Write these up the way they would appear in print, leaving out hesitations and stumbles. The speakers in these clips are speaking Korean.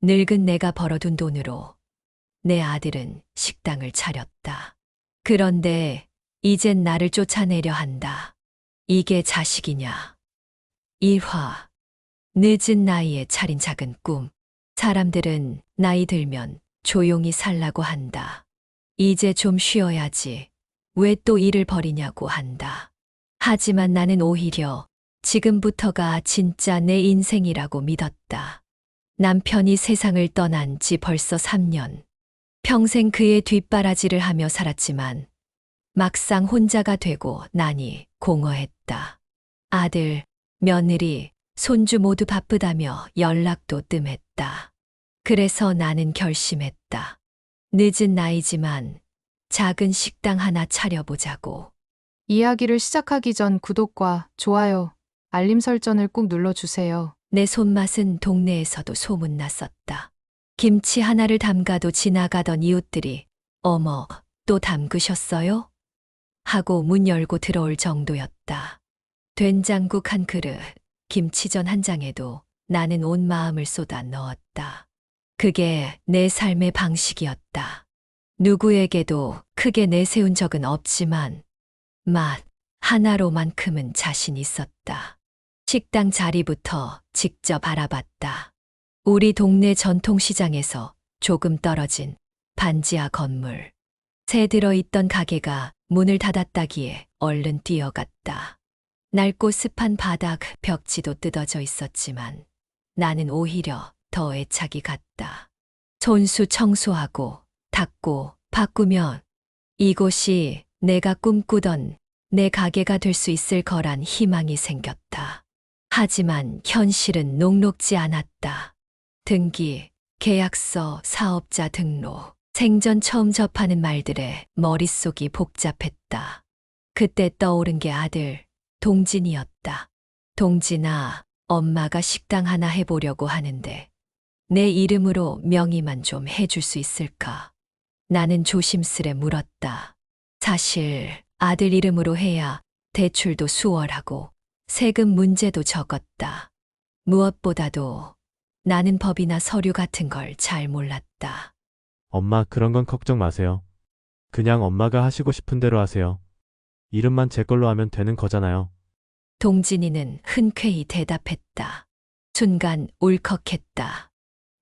늙은 내가 벌어둔 돈으로 내 아들은 식당을 차렸다. 그런데 이젠 나를 쫓아내려 한다. 이게 자식이냐? 일화. 늦은 나이에 차린 작은 꿈. 사람들은 나이 들면 조용히 살라고 한다. 이제 좀 쉬어야지. 왜 또 일을 벌이냐고 한다. 하지만 나는 오히려 지금부터가 진짜 내 인생이라고 믿었다. 남편이 세상을 떠난 지 벌써 3년. 평생 그의 뒷바라지를 하며 살았지만 막상 혼자가 되고 나니 공허했다. 아들, 며느리, 손주 모두 바쁘다며 연락도 뜸했다. 그래서 나는 결심했다. 늦은 나이지만 작은 식당 하나 차려보자고. 이야기를 시작하기 전 구독과 좋아요, 알림 설정을 꾹 눌러주세요. 내 손맛은 동네에서도 소문났었다. 김치 하나를 담가도 지나가던 이웃들이 어머, 또 담그셨어요? 하고 문 열고 들어올 정도였다. 된장국 한 그릇, 김치전 한 장에도 나는 온 마음을 쏟아 넣었다. 그게 내 삶의 방식이었다. 누구에게도 크게 내세운 적은 없지만 맛 하나로만큼은 자신 있었다. 식당 자리부터 직접 알아봤다. 우리 동네 전통시장에서 조금 떨어진 반지하 건물. 새 들어있던 가게가 문을 닫았다기에 얼른 뛰어갔다. 낡고 습한 바닥 벽지도 뜯어져 있었지만 나는 오히려 더 애착이 갔다. 손수 청소하고 닦고 바꾸면 이곳이 내가 꿈꾸던 내 가게가 될 수 있을 거란 희망이 생겼다. 하지만 현실은 녹록지 않았다. 등기, 계약서, 사업자 등록, 생전 처음 접하는 말들에 머릿속이 복잡했다. 그때 떠오른 게 아들, 동진이었다. 동진아, 엄마가 식당 하나 해보려고 하는데 내 이름으로 명의만 좀 해줄 수 있을까? 나는 조심스레 물었다. 사실 아들 이름으로 해야 대출도 수월하고 세금 문제도 적었다. 무엇보다도 나는 법이나 서류 같은 걸 잘 몰랐다. 엄마, 그런 건 걱정 마세요. 그냥 엄마가 하시고 싶은 대로 하세요. 이름만 제 걸로 하면 되는 거잖아요. 동진이는 흔쾌히 대답했다. 순간 울컥했다.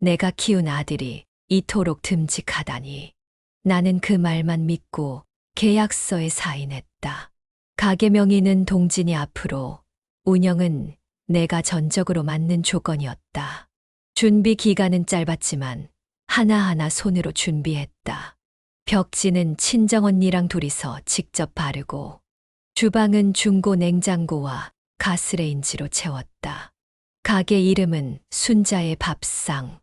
내가 키운 아들이 이토록 듬직하다니. 나는 그 말만 믿고 계약서에 사인했다. 가게 명의는 동진이 앞으로, 운영은 내가 전적으로 맡는 조건이었다. 준비 기간은 짧았지만 하나하나 손으로 준비했다. 벽지는 친정언니랑 둘이서 직접 바르고 주방은 중고 냉장고와 가스레인지로 채웠다. 가게 이름은 순자의 밥상.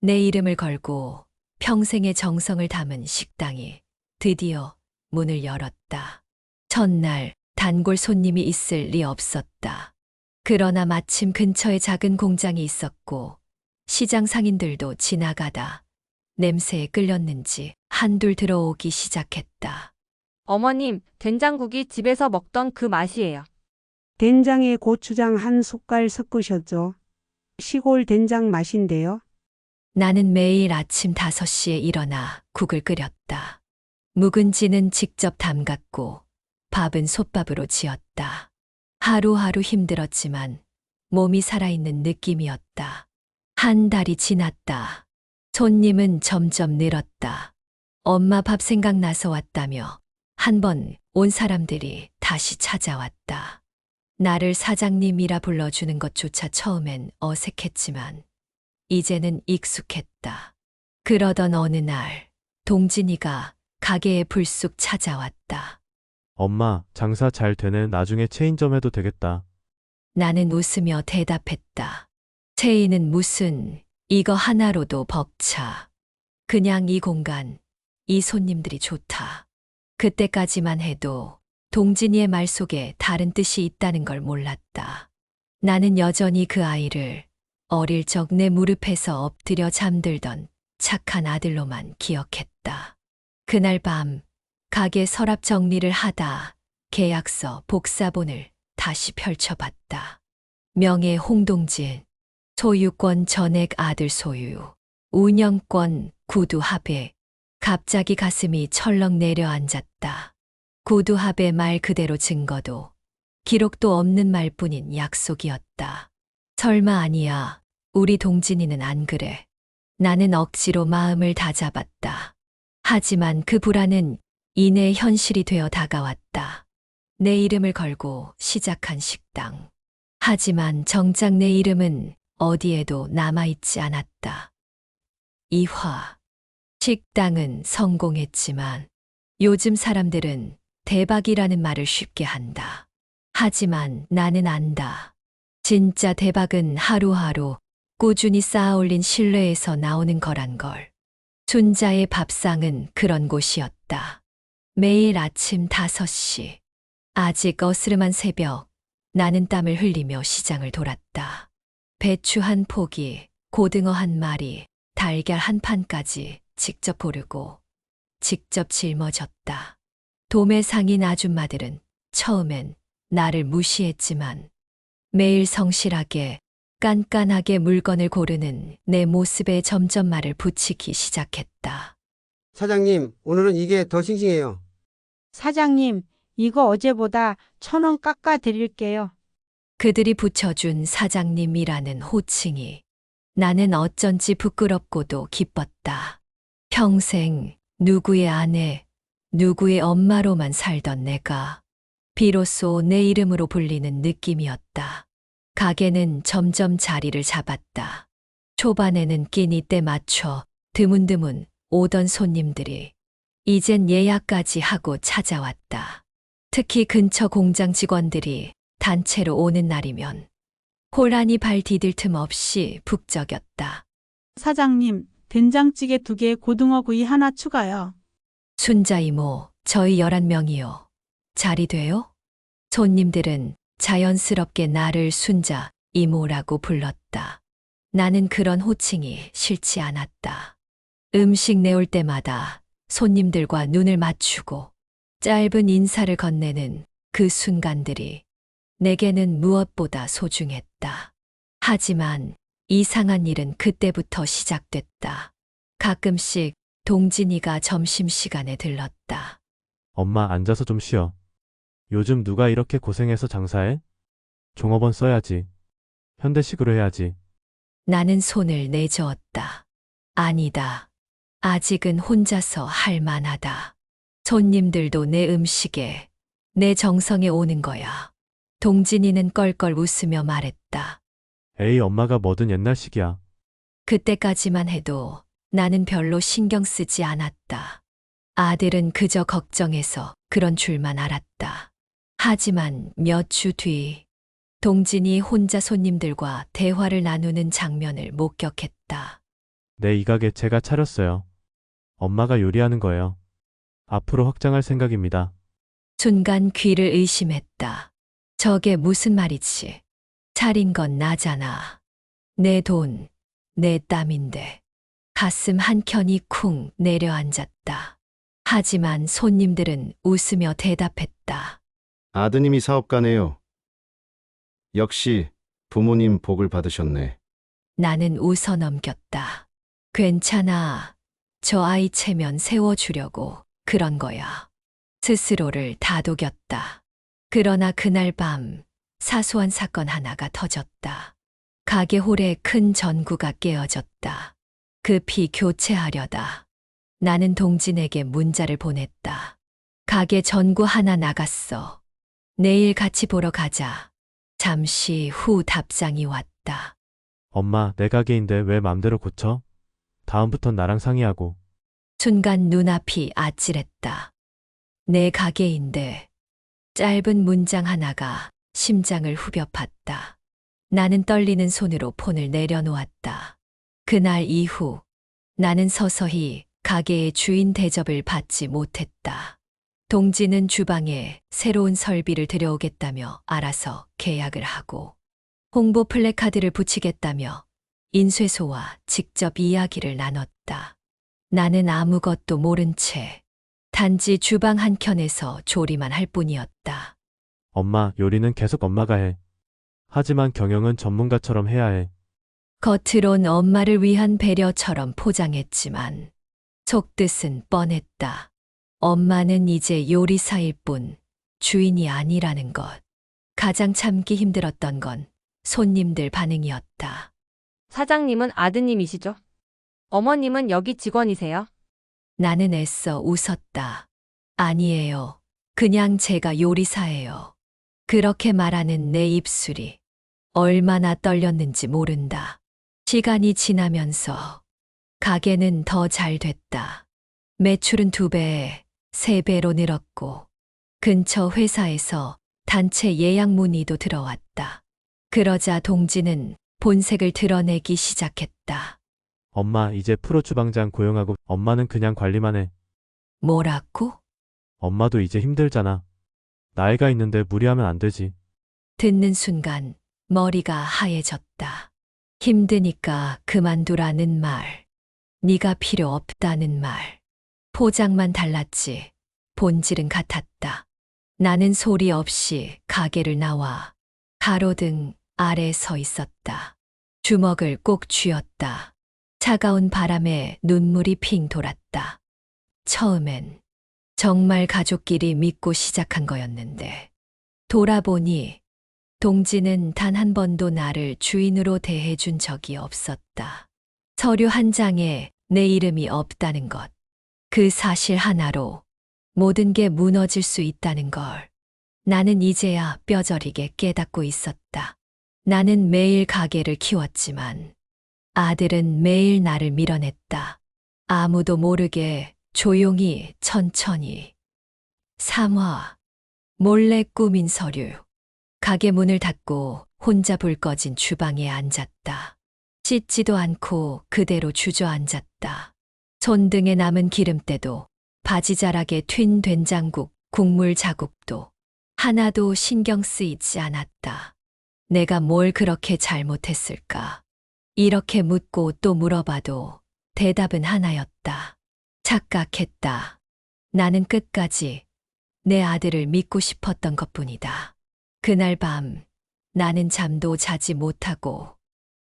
내 이름을 걸고 평생의 정성을 담은 식당이 드디어 문을 열었다. 첫날 단골 손님이 있을 리 없었다. 그러나 마침 근처에 작은 공장이 있었고 시장 상인들도 지나가다 냄새에 끌렸는지 한둘 들어오기 시작했다. 어머님, 된장국이 집에서 먹던 그 맛이에요. 된장에 고추장 한 숟갈 섞으셨죠? 시골 된장 맛인데요. 나는 매일 아침 5시에 일어나 국을 끓였다. 묵은지는 직접 담갔고 밥은 솥밥으로 지었다. 하루하루 힘들었지만 몸이 살아있는 느낌이었다. 한 달이 지났다. 손님은 점점 늘었다. 엄마 밥 생각나서 왔다며 한 번 온 사람들이 다시 찾아왔다. 나를 사장님이라 불러주는 것조차 처음엔 어색했지만 이제는 익숙했다. 그러던 어느 날 동진이가 가게에 불쑥 찾아왔다. 엄마, 장사 잘 되네. 나중에 체인점 해도 되겠다. 나는 웃으며 대답했다. 체인은 무슨, 이거 하나로도 벅차. 그냥 이 공간, 이 손님들이 좋다. 그때까지만 해도 동진이의 말 속에 다른 뜻이 있다는 걸 몰랐다. 나는 여전히 그 아이를 어릴 적 내 무릎에서 엎드려 잠들던 착한 아들로만 기억했다. 그날 밤 가게 서랍 정리를 하다 계약서 복사본을 다시 펼쳐봤다. 명예 홍동진, 소유권 전액 아들 소유. 운영권, 구두합에 갑자기 가슴이 철렁 내려앉았다. 구두합의 말 그대로 증거도 기록도 없는 말뿐인 약속이었다. 설마 아니야. 우리 동진이는 안 그래. 나는 억지로 마음을 다잡았다. 하지만 그 불안은 이내 현실이 되어 다가왔다. 내 이름을 걸고 시작한 식당. 하지만 정작 내 이름은 어디에도 남아있지 않았다. 이화. 식당은 성공했지만 요즘 사람들은 대박이라는 말을 쉽게 한다. 하지만 나는 안다. 진짜 대박은 하루하루 꾸준히 쌓아올린 신뢰에서 나오는 거란 걸. 순자의 밥상은 그런 곳이었다. 매일 아침 5시. 아직 어스름한 새벽, 나는 땀을 흘리며 시장을 돌았다. 배추 한 포기, 고등어 한 마리, 달걀 한 판까지 직접 고르고 직접 짊어졌다. 도매 상인 아줌마들은 처음엔 나를 무시했지만 매일 성실하게 깐깐하게 물건을 고르는 내 모습에 점점 말을 붙이기 시작했다. 사장님, 오늘은 이게 더 싱싱해요. 사장님, 이거 어제보다 1,000원 깎아 드릴게요. 그들이 붙여준 사장님이라는 호칭이 나는 어쩐지 부끄럽고도 기뻤다. 평생 누구의 아내, 누구의 엄마로만 살던 내가 비로소 내 이름으로 불리는 느낌이었다. 가게는 점점 자리를 잡았다. 초반에는 끼니 때 맞춰 드문드문 오던 손님들이 이젠 예약까지 하고 찾아왔다. 특히 근처 공장 직원들이 단체로 오는 날이면 호란이 발 디딜 틈 없이 북적였다. 사장님, 된장찌개 2개, 고등어구이 하나 추가요. 순자 이모, 저희 11명이요. 자리 돼요? 손님들은 자연스럽게 나를 순자 이모라고 불렀다. 나는 그런 호칭이 싫지 않았다. 음식 내올 때마다 손님들과 눈을 맞추고 짧은 인사를 건네는 그 순간들이 내게는 무엇보다 소중했다. 하지만 이상한 일은 그때부터 시작됐다. 가끔씩 동진이가 점심시간에 들렀다. 엄마 앉아서 좀 쉬어. 요즘 누가 이렇게 고생해서 장사해? 종업원 써야지. 현대식으로 해야지. 나는 손을 내저었다. 아니다. 아직은 혼자서 할 만하다. 손님들도 내 음식에, 내 정성에 오는 거야. 동진이는 껄껄 웃으며 말했다. 에이, 엄마가 뭐든 옛날식이야. 그때까지만 해도 나는 별로 신경 쓰지 않았다. 아들은 그저 걱정해서 그런 줄만 알았다. 하지만 몇 주 뒤, 동진이 혼자 손님들과 대화를 나누는 장면을 목격했다. 네, 이 가게 제가 차렸어요. 엄마가 요리하는 거예요. 앞으로 확장할 생각입니다. 순간 귀를 의심했다. 저게 무슨 말이지? 차린 건 나잖아. 내 돈, 내 땀인데. 가슴 한켠이 쿵 내려앉았다. 하지만 손님들은 웃으며 대답했다. 아드님이 사업가네요. 역시 부모님 복을 받으셨네. 나는 웃어 넘겼다. 괜찮아. 저 아이 체면 세워주려고 그런 거야. 스스로를 다독였다. 그러나 그날 밤 사소한 사건 하나가 터졌다. 가게 홀에 큰 전구가 깨어졌다. 급히 교체하려다. 나는 동진에게 문자를 보냈다. 가게 전구 하나 나갔어. 내일 같이 보러 가자. 잠시 후 답장이 왔다. 엄마, 내 가게인데 왜 맘대로 고쳐? 다음부턴 나랑 상의하고. 순간 눈앞이 아찔했다. 내 가게인데 짧은 문장 하나가 심장을 후벼 팠다. 나는 떨리는 손으로 폰을 내려놓았다. 그날 이후 나는 서서히 가게의 주인 대접을 받지 못했다. 동진은 주방에 새로운 설비를 들여오겠다며 알아서 계약을 하고 홍보 플래카드를 붙이겠다며 인쇄소와 직접 이야기를 나눴다. 나는 아무것도 모른 채 단지 주방 한켠에서 조리만 할 뿐이었다. 엄마, 요리는 계속 엄마가 해. 하지만 경영은 전문가처럼 해야 해. 겉으론 엄마를 위한 배려처럼 포장했지만 속뜻은 뻔했다. 엄마는 이제 요리사일 뿐 주인이 아니라는 것. 가장 참기 힘들었던 건 손님들 반응이었다. 사장님은 아드님이시죠? 어머님은 여기 직원이세요? 나는 애써 웃었다. 아니에요. 그냥 제가 요리사예요. 그렇게 말하는 내 입술이 얼마나 떨렸는지 모른다. 시간이 지나면서 가게는 더 잘 됐다. 매출은 2배, 3배로 늘었고 근처 회사에서 단체 예약 문의도 들어왔다. 그러자 동지는 본색을 드러내기 시작했다. 엄마, 이제 프로 주방장 고용하고 엄마는 그냥 관리만 해. 뭐라고? 엄마도 이제 힘들잖아. 나이가 있는데 무리하면 안 되지. 듣는 순간 머리가 하얘졌다. 힘드니까 그만두라는 말. 네가 필요 없다는 말. 포장만 달랐지 본질은 같았다. 나는 소리 없이 가게를 나와 가로등 아래 서 있었다. 주먹을 꼭 쥐었다. 차가운 바람에 눈물이 핑 돌았다. 처음엔 정말 가족끼리 믿고 시작한 거였는데 돌아보니 동지는 단 한 번도 나를 주인으로 대해준 적이 없었다. 서류 한 장에 내 이름이 없다는 것. 그 사실 하나로 모든 게 무너질 수 있다는 걸 나는 이제야 뼈저리게 깨닫고 있었다. 나는 매일 가게를 키웠지만 아들은 매일 나를 밀어냈다. 아무도 모르게 조용히 천천히. 3화 몰래 꾸민 서류. 가게 문을 닫고 혼자 불 꺼진 주방에 앉았다. 씻지도 않고 그대로 주저앉았다. 손등에 남은 기름때도 바지자락에 튄 된장국, 국물 자국도 하나도 신경 쓰이지 않았다. 내가 뭘 그렇게 잘못했을까? 이렇게 묻고 또 물어봐도 대답은 하나였다. 착각했다. 나는 끝까지 내 아들을 믿고 싶었던 것뿐이다. 그날 밤 나는 잠도 자지 못하고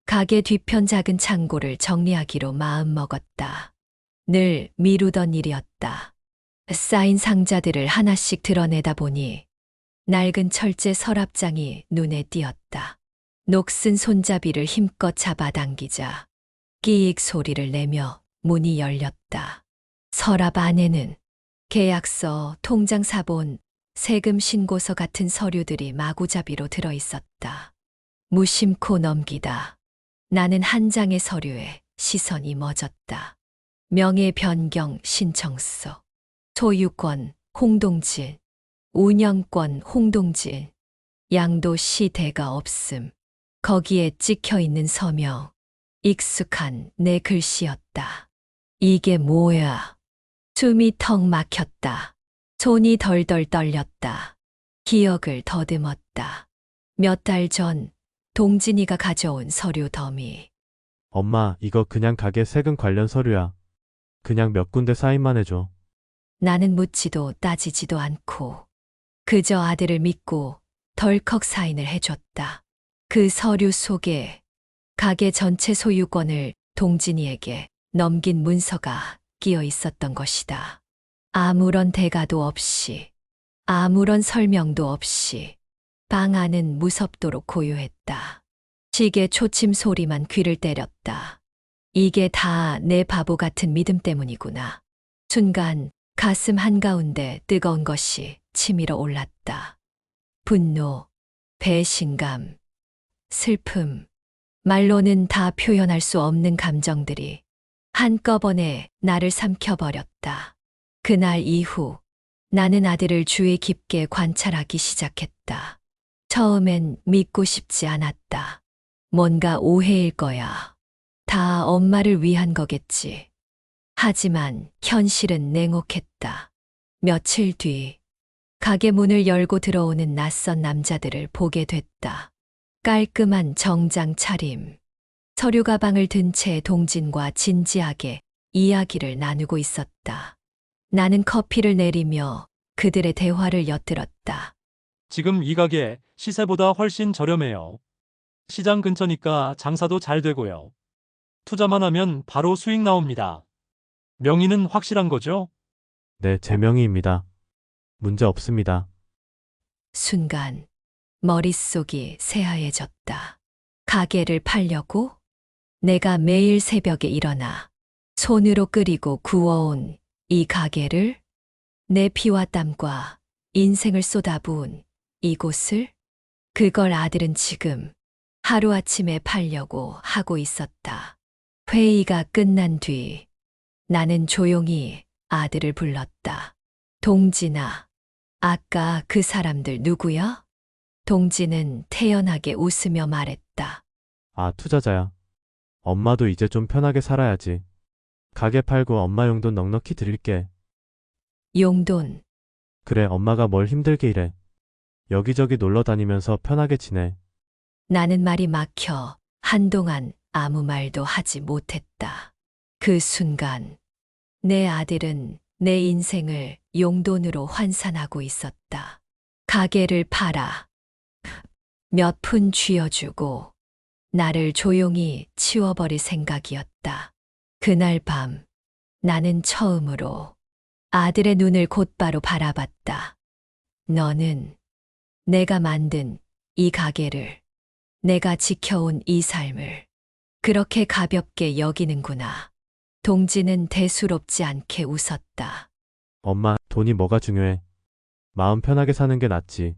가게 뒤편 작은 창고를 정리하기로 마음먹었다. 늘 미루던 일이었다. 쌓인 상자들을 하나씩 드러내다 보니 낡은 철제 서랍장이 눈에 띄었다. 녹슨 손잡이를 힘껏 잡아당기자 끼익 소리를 내며 문이 열렸다. 서랍 안에는 계약서, 통장 사본, 세금 신고서 같은 서류들이 마구잡이로 들어있었다. 무심코 넘기다. 나는 한 장의 서류에 시선이 멎었다. 명예 변경 신청서, 소유권 홍동진, 운영권 홍동진, 양도시 대가 없음. 거기에 찍혀 있는 서명, 익숙한 내 글씨였다. 이게 뭐야? 숨이 턱 막혔다. 손이 덜덜 떨렸다. 기억을 더듬었다. 몇 달 전 동진이가 가져온 서류 더미. 엄마, 이거 그냥 가게 세금 관련 서류야. 그냥 몇 군데 사인만 해줘. 나는 묻지도 따지지도 않고 그저 아들을 믿고 덜컥 사인을 해줬다. 그 서류 속에 가게 전체 소유권을 동진이에게 넘긴 문서가 끼어 있었던 것이다. 아무런 대가도 없이, 아무런 설명도 없이 방 안은 무섭도록 고요했다. 시계 초침 소리만 귀를 때렸다. 이게 다 내 바보 같은 믿음 때문이구나. 순간 가슴 한가운데 뜨거운 것이 치밀어 올랐다. 분노, 배신감, 슬픔, 말로는 다 표현할 수 없는 감정들이 한꺼번에 나를 삼켜버렸다. 그날 이후 나는 아들을 주의 깊게 관찰하기 시작했다. 처음엔 믿고 싶지 않았다. 뭔가 오해일 거야. 다 엄마를 위한 거겠지. 하지만 현실은 냉혹했다. 며칠 뒤 가게 문을 열고 들어오는 낯선 남자들을 보게 됐다. 깔끔한 정장 차림, 서류 가방을 든 채 동진과 진지하게 이야기를 나누고 있었다. 나는 커피를 내리며 그들의 대화를 엿들었다. 지금 이 가게 시세보다 훨씬 저렴해요. 시장 근처니까 장사도 잘 되고요. 투자만 하면 바로 수익 나옵니다. 명의는 확실한 거죠? 네, 제 명의입니다. 문제 없습니다. 순간 머릿속이 새하얘졌다. 가게를 팔려고? 내가 매일 새벽에 일어나 손으로 끓이고 구워온 이 가게를? 내 피와 땀과 인생을 쏟아부은 이곳을? 그걸 아들은 지금 하루아침에 팔려고 하고 있었다. 회의가 끝난 뒤 나는 조용히 아들을 불렀다. 동진아, 아까 그 사람들 누구야? 동진은 태연하게 웃으며 말했다. 아, 투자자야. 엄마도 이제 좀 편하게 살아야지. 가게 팔고 엄마 용돈 넉넉히 드릴게. 용돈, 그래, 엄마가 뭘 힘들게 일해. 여기저기 놀러 다니면서 편하게 지내. 나는 말이 막혀 한동안 아무 말도 하지 못했다. 그 순간 내 아들은 내 인생을 용돈으로 환산하고 있었다. 가게를 팔아 몇 푼 쥐어주고 나를 조용히 치워버릴 생각이었다. 그날 밤 나는 처음으로 아들의 눈을 곧바로 바라봤다. 너는 내가 만든 이 가게를, 내가 지켜온 이 삶을 그렇게 가볍게 여기는구나. 동진은 대수롭지 않게 웃었다. 엄마, 돈이 뭐가 중요해. 마음 편하게 사는 게 낫지.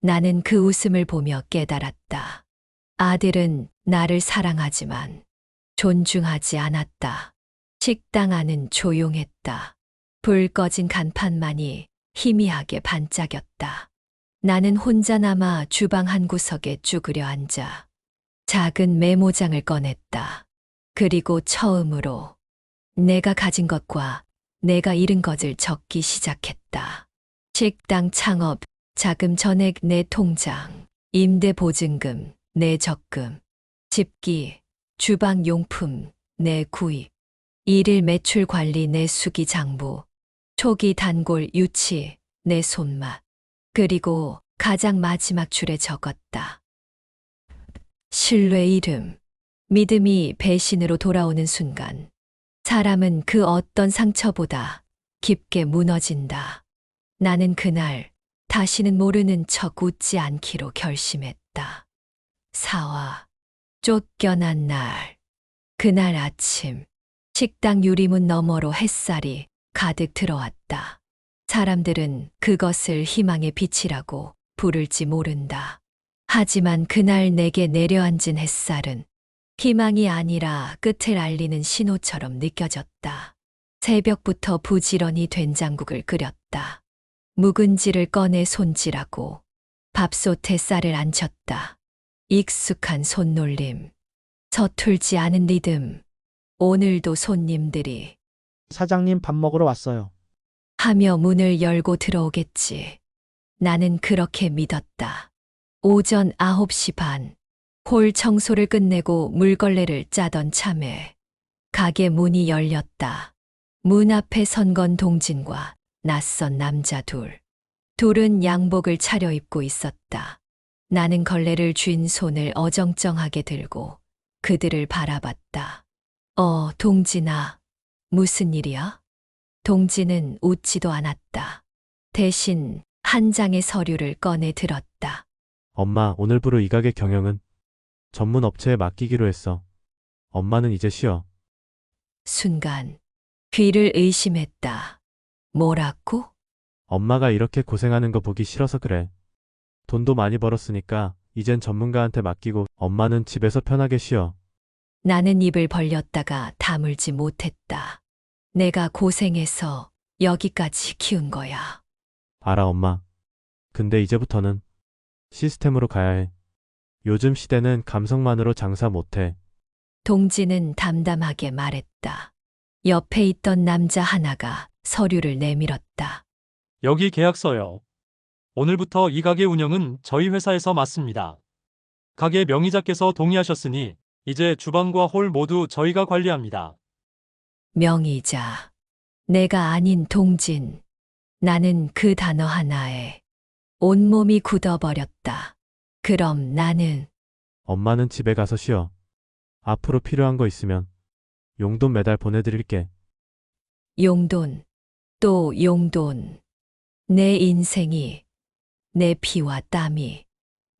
나는 그 웃음을 보며 깨달았다. 아들은 나를 사랑하지만 존중하지 않았다. 식당 안은 조용했다. 불 꺼진 간판만이 희미하게 반짝였다. 나는 혼자 남아 주방 한 구석에 쭈그려 앉아 작은 메모장을 꺼냈다. 그리고 처음으로 내가 가진 것과 내가 잃은 것을 적기 시작했다. 식당 창업, 자금 전액 내 통장, 임대 보증금, 내 적금, 집기, 주방 용품, 내 구입, 일일 매출 관리 내 수기 장부, 초기 단골 유치, 내 손맛, 그리고 가장 마지막 줄에 적었다. 신뢰 이름. 믿음이 배신으로 돌아오는 순간, 사람은 그 어떤 상처보다 깊게 무너진다. 나는 그날 다시는 모르는 척 웃지 않기로 결심했다. 사와 쫓겨난 날. 그날 아침, 식당 유리문 너머로 햇살이 가득 들어왔다. 사람들은 그것을 희망의 빛이라고 부를지 모른다. 하지만 그날 내게 내려앉은 햇살은 희망이 아니라 끝을 알리는 신호처럼 느껴졌다. 새벽부터 부지런히 된장국을 끓였다. 묵은지를 꺼내 손질하고 밥솥에 쌀을 앉혔다. 익숙한 손놀림, 서툴지 않은 리듬. 오늘도 손님들이 사장님 밥 먹으러 왔어요. 하며 문을 열고 들어오겠지. 나는 그렇게 믿었다. 오전 9시 반, 홀 청소를 끝내고 물걸레를 짜던 참에 가게 문이 열렸다. 문 앞에 선 건 동진과 낯선 남자 둘. 둘은 양복을 차려입고 있었다. 나는 걸레를 쥔 손을 어정쩡하게 들고 그들을 바라봤다. 동진아, 무슨 일이야? 동진은 웃지도 않았다. 대신 한 장의 서류를 꺼내 들었다. 엄마, 오늘부로 이 가게 경영은 전문 업체에 맡기기로 했어. 엄마는 이제 쉬어. 순간 귀를 의심했다. 뭐라고? 엄마가 이렇게 고생하는 거 보기 싫어서 그래. 돈도 많이 벌었으니까 이젠 전문가한테 맡기고 엄마는 집에서 편하게 쉬어. 나는 입을 벌렸다가 다물지 못했다. 내가 고생해서 여기까지 키운 거야. 알아, 엄마. 근데 이제부터는 시스템으로 가야 해. 요즘 시대는 감성만으로 장사 못해. 동진은 담담하게 말했다. 옆에 있던 남자 하나가 서류를 내밀었다. 여기 계약서요. 오늘부터 이 가게 운영은 저희 회사에서 맡습니다. 가게 명의자께서 동의하셨으니 이제 주방과 홀 모두 저희가 관리합니다. 명의자. 내가 아닌 동진. 나는 그 단어 하나에 온몸이 굳어버렸다. 그럼 나는 엄마는 집에 가서 쉬어. 앞으로 필요한 거 있으면 용돈 매달 보내드릴게. 용돈, 또 용돈. 내 인생이, 내 피와 땀이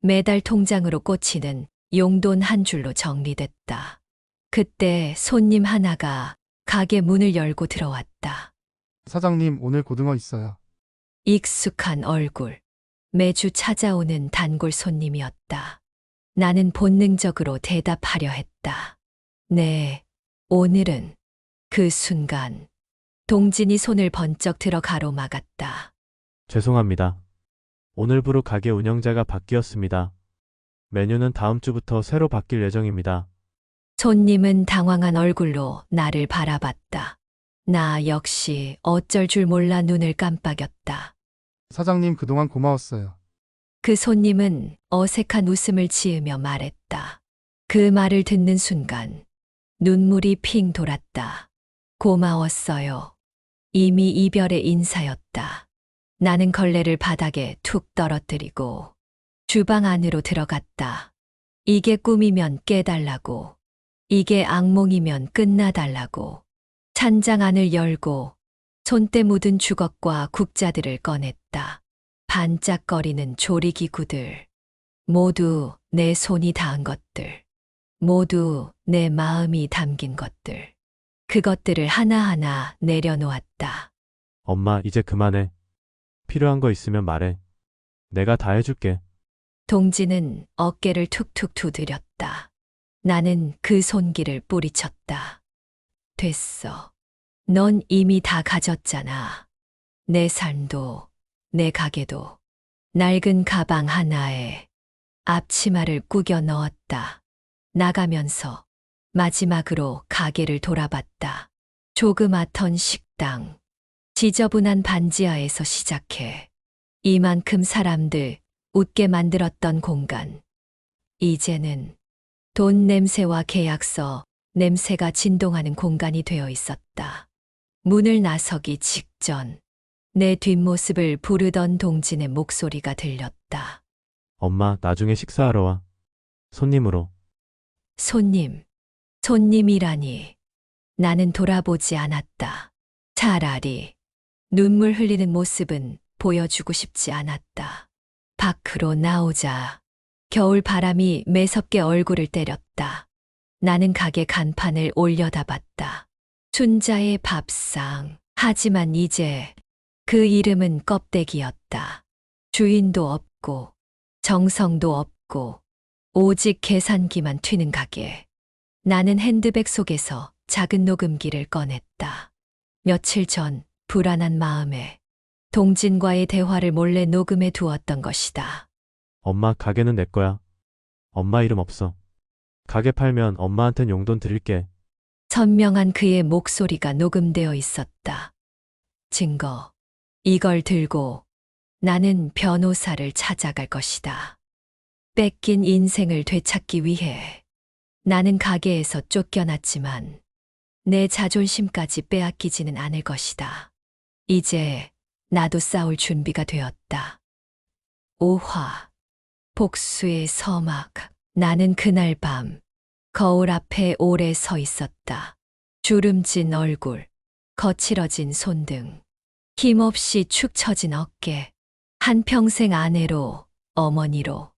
매달 통장으로 꽂히는 용돈 한 줄로 정리됐다. 그때 손님 하나가 가게 문을 열고 들어왔다. 사장님, 오늘 고등어 있어요. 익숙한 얼굴, 매주 찾아오는 단골 손님이었다. 나는 본능적으로 대답하려 했다. 네, 오늘은. 그 순간, 동진이 손을 번쩍 들어 가로막았다. 죄송합니다. 오늘부로 가게 운영자가 바뀌었습니다. 메뉴는 다음 주부터 새로 바뀔 예정입니다. 손님은 당황한 얼굴로 나를 바라봤다. 나 역시 어쩔 줄 몰라 눈을 깜빡였다. 사장님, 그동안 고마웠어요. 그 손님은 어색한 웃음을 지으며 말했다. 그 말을 듣는 순간 눈물이 핑 돌았다. 고마웠어요. 이미 이별의 인사였다. 나는 걸레를 바닥에 툭 떨어뜨리고 주방 안으로 들어갔다. 이게 꿈이면 깨달라고. 이게 악몽이면 끝나달라고. 찬장 안을 열고 손때 묻은 주걱과 국자들을 꺼냈다. 반짝거리는 조리기구들. 모두 내 손이 닿은 것들. 모두 내 마음이 담긴 것들. 그것들을 하나하나 내려놓았다. 엄마, 이제 그만해. 필요한 거 있으면 말해. 내가 다 해줄게. 동진은 어깨를 툭툭 두드렸다. 나는 그 손길을 뿌리쳤다. 됐어. 넌 이미 다 가졌잖아. 내 삶도, 내 가게도. 낡은 가방 하나에 앞치마를 꾸겨 넣었다. 나가면서 마지막으로 가게를 돌아봤다. 조그맣던 식당. 지저분한 반지하에서 시작해 이만큼 사람들 웃게 만들었던 공간. 이제는 돈 냄새와 계약서 냄새가 진동하는 공간이 되어 있었다. 문을 나서기 직전 내 뒷모습을 부르던 동진의 목소리가 들렸다. 엄마, 나중에 식사하러 와. 손님으로. 손님, 손님이라니. 나는 돌아보지 않았다. 차라리 눈물 흘리는 모습은 보여주고 싶지 않았다. 밖으로 나오자 겨울 바람이 매섭게 얼굴을 때렸다. 나는 가게 간판을 올려다 봤다. 춘자의 밥상. 하지만 이제 그 이름은 껍데기였다. 주인도 없고 정성도 없고 오직 계산기만 튀는 가게. 나는 핸드백 속에서 작은 녹음기를 꺼냈다. 며칠 전 불안한 마음에 동진과의 대화를 몰래 녹음해 두었던 것이다. 엄마, 가게는 내 거야. 엄마 이름 없어. 가게 팔면 엄마한텐 용돈 드릴게. 선명한 그의 목소리가 녹음되어 있었다. 증거. 이걸 들고 나는 변호사를 찾아갈 것이다. 뺏긴 인생을 되찾기 위해 나는 가게에서 쫓겨났지만 내 자존심까지 빼앗기지는 않을 것이다. 이제 나도 싸울 준비가 되었다. 5화. 복수의 서막. 나는 그날 밤 거울 앞에 오래 서 있었다. 주름진 얼굴, 거칠어진 손등, 힘없이 축 처진 어깨, 한평생 아내로, 어머니로,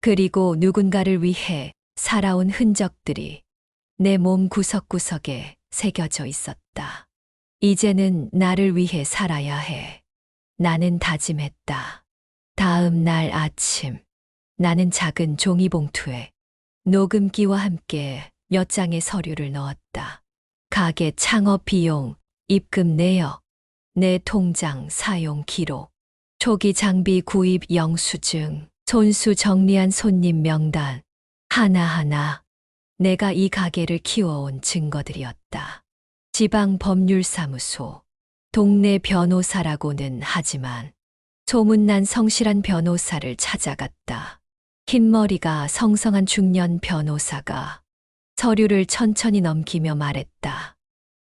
그리고 누군가를 위해 살아온 흔적들이 내 몸 구석구석에 새겨져 있었다. 이제는 나를 위해 살아야 해. 나는 다짐했다. 다음 날 아침, 나는 작은 종이봉투에 녹음기와 함께 몇 장의 서류를 넣었다. 가게 창업 비용, 입금 내역, 내 통장 사용 기록, 초기 장비 구입 영수증, 손수 정리한 손님 명단, 하나하나 내가 이 가게를 키워온 증거들이었다. 지방 법률사무소, 동네 변호사라고는 하지만 소문난 성실한 변호사를 찾아갔다. 흰머리가 성성한 중년 변호사가 서류를 천천히 넘기며 말했다.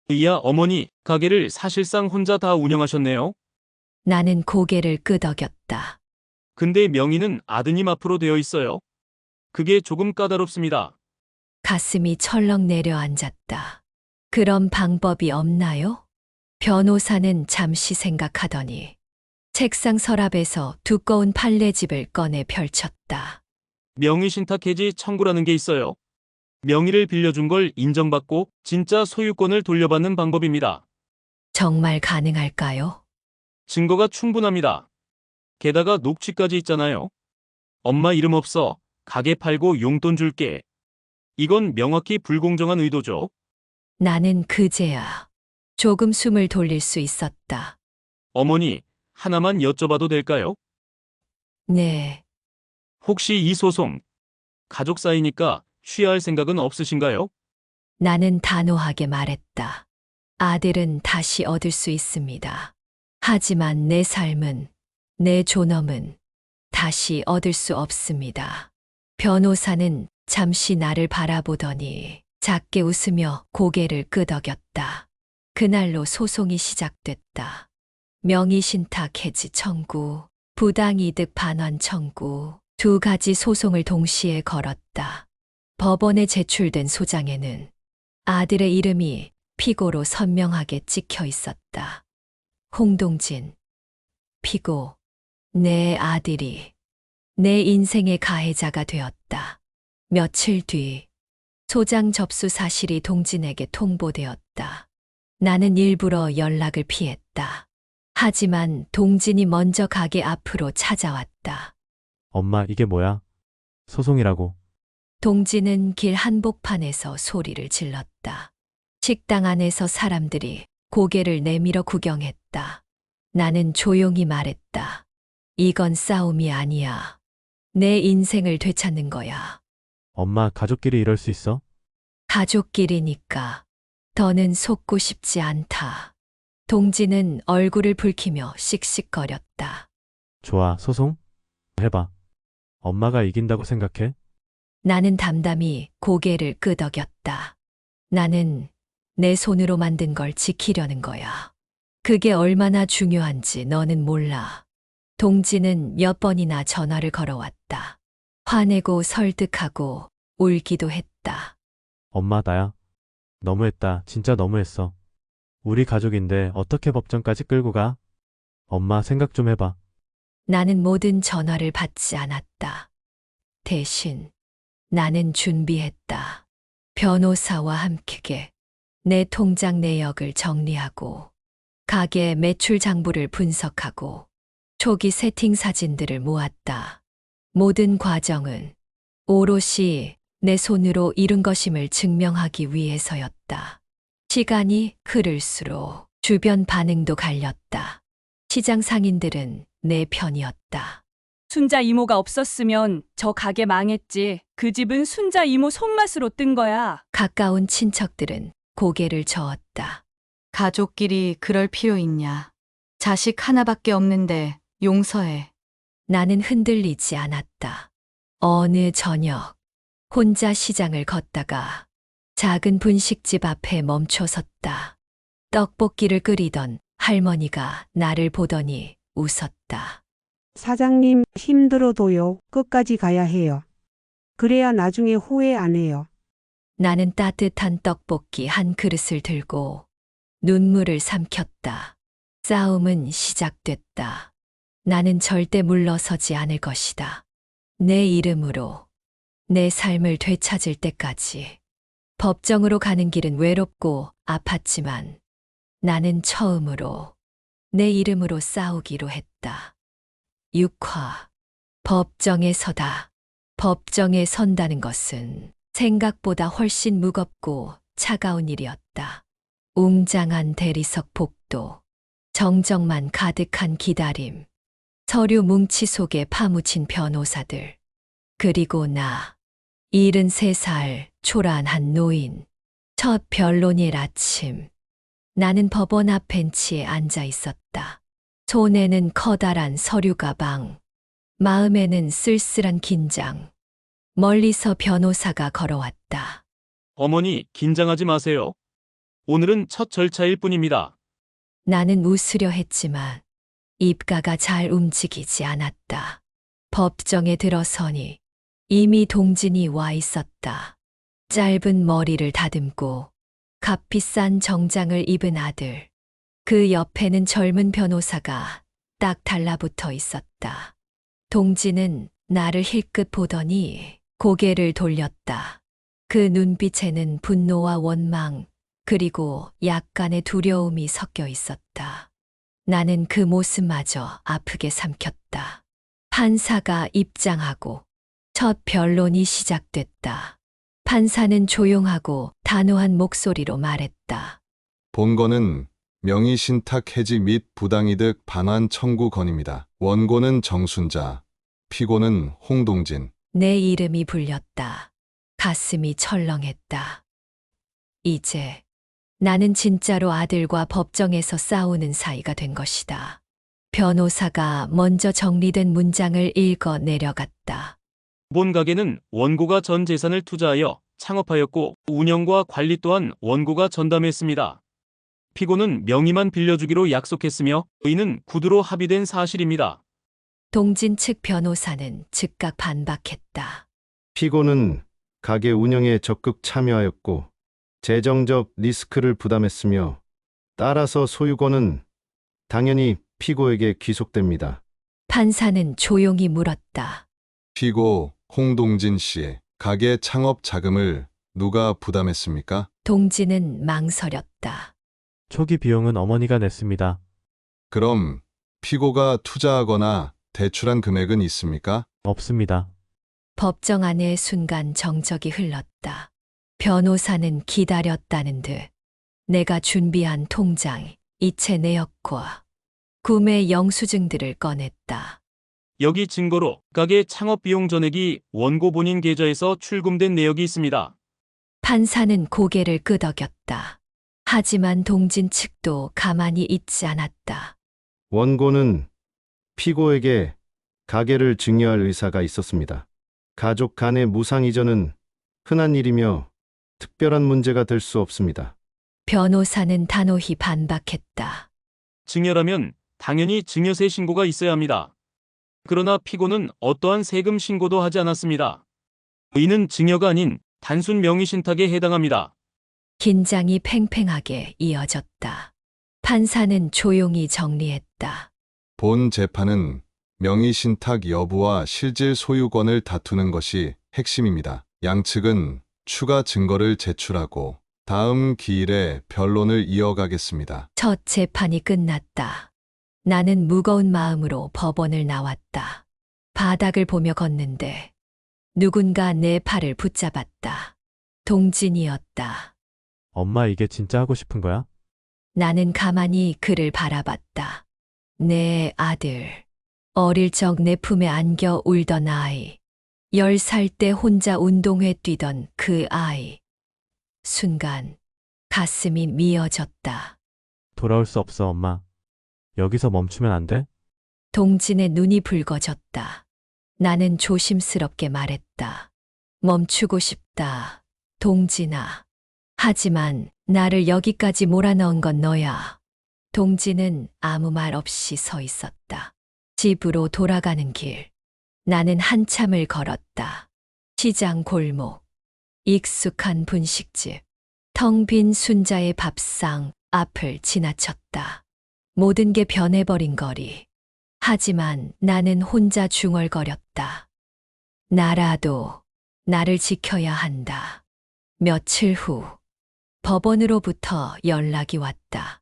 이야, 어머니, 가게를 사실상 혼자 다 운영하셨네요. 나는 고개를 끄덕였다. 근데 명의는 아드님 앞으로 되어 있어요. 그게 조금 까다롭습니다. 가슴이 철렁 내려앉았다. 그런 방법이 없나요? 변호사는 잠시 생각하더니 책상 서랍에서 두꺼운 판례집을 꺼내 펼쳤다. 명의신탁 해지 청구라는 게 있어요. 명의를 빌려준 걸 인정받고 진짜 소유권을 돌려받는 방법입니다. 정말 가능할까요? 증거가 충분합니다. 게다가 녹취까지 있잖아요. 엄마 이름 없어. 가게 팔고 용돈 줄게. 이건 명확히 불공정한 의도죠. 나는 그제야 조금 숨을 돌릴 수 있었다. 어머니, 하나만 여쭤봐도 될까요? 네, 혹시 이 소송, 가족 사이니까 취하할 생각은 없으신가요? 나는 단호하게 말했다. 아들은 다시 얻을 수 있습니다. 하지만 내 삶은, 내 존엄은 다시 얻을 수 없습니다. 변호사는 잠시 나를 바라보더니 작게 웃으며 고개를 끄덕였다. 그날로 소송이 시작됐다. 명의신탁 해지 청구, 부당이득 반환 청구, 두 가지 소송을 동시에 걸었다. 법원에 제출된 소장에는 아들의 이름이 피고로 선명하게 찍혀 있었다. 홍동진, 피고, 내 아들이 내 인생의 가해자가 되었다. 며칠 뒤 소장 접수 사실이 동진에게 통보되었다. 나는 일부러 연락을 피했다. 하지만 동진이 먼저 가게 앞으로 찾아왔다. 엄마, 이게 뭐야? 소송이라고. 동진은 길 한복판에서 소리를 질렀다. 식당 안에서 사람들이 고개를 내밀어 구경했다. 나는 조용히 말했다. 이건 싸움이 아니야. 내 인생을 되찾는 거야. 엄마, 가족끼리 이럴 수 있어? 가족끼리니까 더는 속고 싶지 않다. 동진은 얼굴을 붉히며 씩씩거렸다. 좋아, 소송? 해봐. 엄마가 이긴다고 생각해? 나는 담담히 고개를 끄덕였다. 나는 내 손으로 만든 걸 지키려는 거야. 그게 얼마나 중요한지 너는 몰라. 동진은 몇 번이나 전화를 걸어왔다. 화내고 설득하고 울기도 했다. 엄마, 나야. 너무했다. 진짜 너무했어. 우리 가족인데 어떻게 법정까지 끌고 가? 엄마, 생각 좀 해봐. 나는 모든 전화를 받지 않았다. 대신 나는 준비했다. 변호사와 함께 내 통장 내역을 정리하고 가게 매출 장부를 분석하고 초기 세팅 사진들을 모았다. 모든 과정은 오롯이 내 손으로 이룬 것임을 증명하기 위해서였다. 시간이 흐를수록 주변 반응도 갈렸다. 시장 상인들은 내 편이었다. 순자 이모가 없었으면 저 가게 망했지. 그 집은 순자 이모 손맛으로 뜬 거야. 가까운 친척들은 고개를 저었다. 가족끼리 그럴 필요 있냐. 자식 하나밖에 없는데 용서해. 나는 흔들리지 않았다. 어느 저녁 혼자 시장을 걷다가 작은 분식집 앞에 멈춰 섰다. 떡볶이를 끓이던 할머니가 나를 보더니 웃었다. 사장님, 힘들어도요, 끝까지 가야 해요. 그래야 나중에 후회 안 해요. 나는 따뜻한 떡볶이 한 그릇을 들고 눈물을 삼켰다. 싸움은 시작됐다. 나는 절대 물러서지 않을 것이다. 내 이름으로 내 삶을 되찾을 때까지. 법정으로 가는 길은 외롭고 아팠지만 나는 처음으로 내 이름으로 싸우기로 했다. 6화. 법정에 서다. 법정에 선다는 것은 생각보다 훨씬 무겁고 차가운 일이었다. 웅장한 대리석 복도, 정적만 가득한 기다림, 서류 뭉치 속에 파묻힌 변호사들, 그리고 나, 73살 초라한 노인. 첫 변론일 아침, 나는 법원 앞 벤치에 앉아 있었다. 손에는 커다란 서류 가방, 마음에는 쓸쓸한 긴장. 멀리서 변호사가 걸어왔다. 어머니, 긴장하지 마세요. 오늘은 첫 절차일 뿐입니다. 나는 웃으려 했지만 입가가 잘 움직이지 않았다. 법정에 들어서니 이미 동진이 와 있었다. 짧은 머리를 다듬고 값비싼 정장을 입은 아들. 그 옆에는 젊은 변호사가 딱 달라붙어 있었다. 동진은 나를 힐끗 보더니 고개를 돌렸다. 그 눈빛에는 분노와 원망, 그리고 약간의 두려움이 섞여 있었다. 나는 그 모습마저 아프게 삼켰다. 판사가 입장하고 첫 변론이 시작됐다. 판사는 조용하고 단호한 목소리로 말했다. 본건은 명의신탁 해지 및 부당이득 반환 청구 건입니다. 원고는 정순자, 피고는 홍동진. 내 이름이 불렸다. 가슴이 철렁했다. 이제 나는 진짜로 아들과 법정에서 싸우는 사이가 된 것이다. 변호사가 먼저 정리된 문장을 읽어 내려갔다. 본 가게는 원고가 전 재산을 투자하여 창업하였고 운영과 관리 또한 원고가 전담했습니다. 피고는 명의만 빌려주기로 약속했으며 이는 구두로 합의된 사실입니다. 동진 측 변호사는 즉각 반박했다. 피고는 가게 운영에 적극 참여하였고 재정적 리스크를 부담했으며 따라서 소유권은 당연히 피고에게 귀속됩니다. 판사는 조용히 물었다. 피고 홍동진 씨의 가게 창업 자금을 누가 부담했습니까? 동진은 망설였다. 초기 비용은 어머니가 냈습니다. 그럼 피고가 투자하거나 대출한 금액은 있습니까? 없습니다. 법정 안에 순간 정적이 흘렀다. 변호사는 기다렸다는 듯 내가 준비한 통장, 이체 내역과 구매 영수증들을 꺼냈다. 여기 증거로 가게 창업 비용 전액이 원고 본인 계좌에서 출금된 내역이 있습니다. 판사는 고개를 끄덕였다. 하지만 동진 측도 가만히 있지 않았다. 원고는 피고에게 가게를 증여할 의사가 있었습니다. 가족 간의 무상 이전은 흔한 일이며 특별한 문제가 될 수 없습니다. 변호사는 단호히 반박했다. 증여라면 당연히 증여세 신고가 있어야 합니다. 그러나 피고는 어떠한 세금 신고도 하지 않았습니다. 이는 증여가 아닌 단순 명의신탁에 해당합니다. 긴장이 팽팽하게 이어졌다. 판사는 조용히 정리했다. 본 재판은 명의신탁 여부와 실질 소유권을 다투는 것이 핵심입니다. 양측은 추가 증거를 제출하고 다음 기일에 변론을 이어가겠습니다. 첫 재판이 끝났다. 나는 무거운 마음으로 법원을 나왔다. 바닥을 보며 걷는데 누군가 내 팔을 붙잡았다. 동진이었다. 엄마 이게 진짜 하고 싶은 거야? 나는 가만히 그를 바라봤다. 내 아들. 어릴 적 내 품에 안겨 울던 아이. 10살 때 혼자 운동회 뛰던 그 아이. 순간 가슴이 미어졌다. 돌아올 수 없어, 엄마. 여기서 멈추면 안 돼? 동진의 눈이 붉어졌다. 나는 조심스럽게 말했다. 멈추고 싶다. 동진아. 하지만 나를 여기까지 몰아넣은 건 너야. 동진은 아무 말 없이 서 있었다. 집으로 돌아가는 길. 나는 한참을 걸었다. 시장 골목. 익숙한 분식집. 텅 빈 순자의 밥상 앞을 지나쳤다. 모든 게 변해버린 거리. 하지만 나는 혼자 중얼거렸다. 나라도 나를 지켜야 한다. 며칠 후 법원으로부터 연락이 왔다.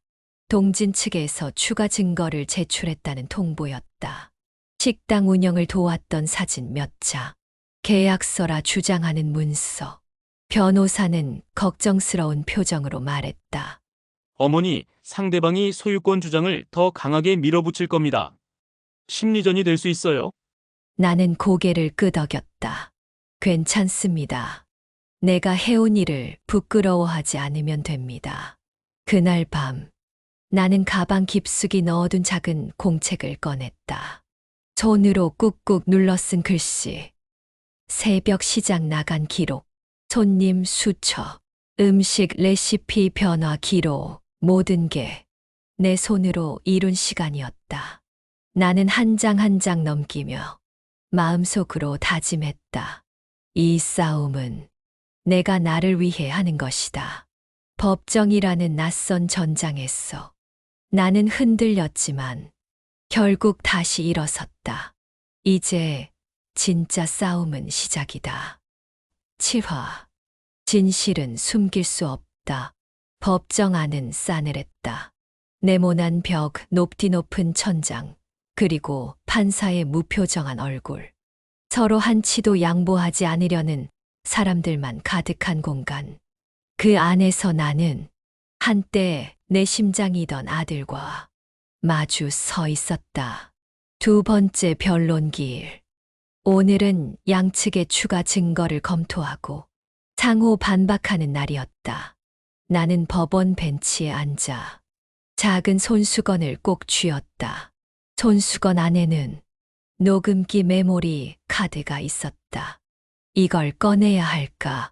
동진 측에서 추가 증거를 제출했다는 통보였다. 식당 운영을 도왔던 사진 몇 장, 계약서라 주장하는 문서. 변호사는 걱정스러운 표정으로 말했다. 어머니, 상대방이 소유권 주장을 더 강하게 밀어붙일 겁니다. 심리전이 될 수 있어요. 나는 고개를 끄덕였다. 괜찮습니다. 내가 해온 일을 부끄러워하지 않으면 됩니다. 그날 밤, 나는 가방 깊숙이 넣어둔 작은 공책을 꺼냈다. 손으로 꾹꾹 눌러 쓴 글씨. 새벽 시장 나간 기록. 손님 수처. 음식 레시피 변화 기록. 모든 게 내 손으로 이룬 시간이었다. 나는 한 장 한 장 넘기며 마음속으로 다짐했다. 이 싸움은 내가 나를 위해 하는 것이다. 법정이라는 낯선 전장에서 나는 흔들렸지만 결국 다시 일어섰다. 이제 진짜 싸움은 시작이다. 7화. 진실은 숨길 수 없다. 법정 안은 싸늘했다. 네모난 벽, 높디 높은 천장, 그리고 판사의 무표정한 얼굴. 서로 한치도 양보하지 않으려는 사람들만 가득한 공간. 그 안에서 나는 한때 내 심장이던 아들과 마주 서 있었다. 두 번째 변론기일. 오늘은 양측의 추가 증거를 검토하고 상호 반박하는 날이었다. 나는 법원 벤치에 앉아 작은 손수건을 꼭 쥐었다. 손수건 안에는 녹음기 메모리 카드가 있었다. 이걸 꺼내야 할까?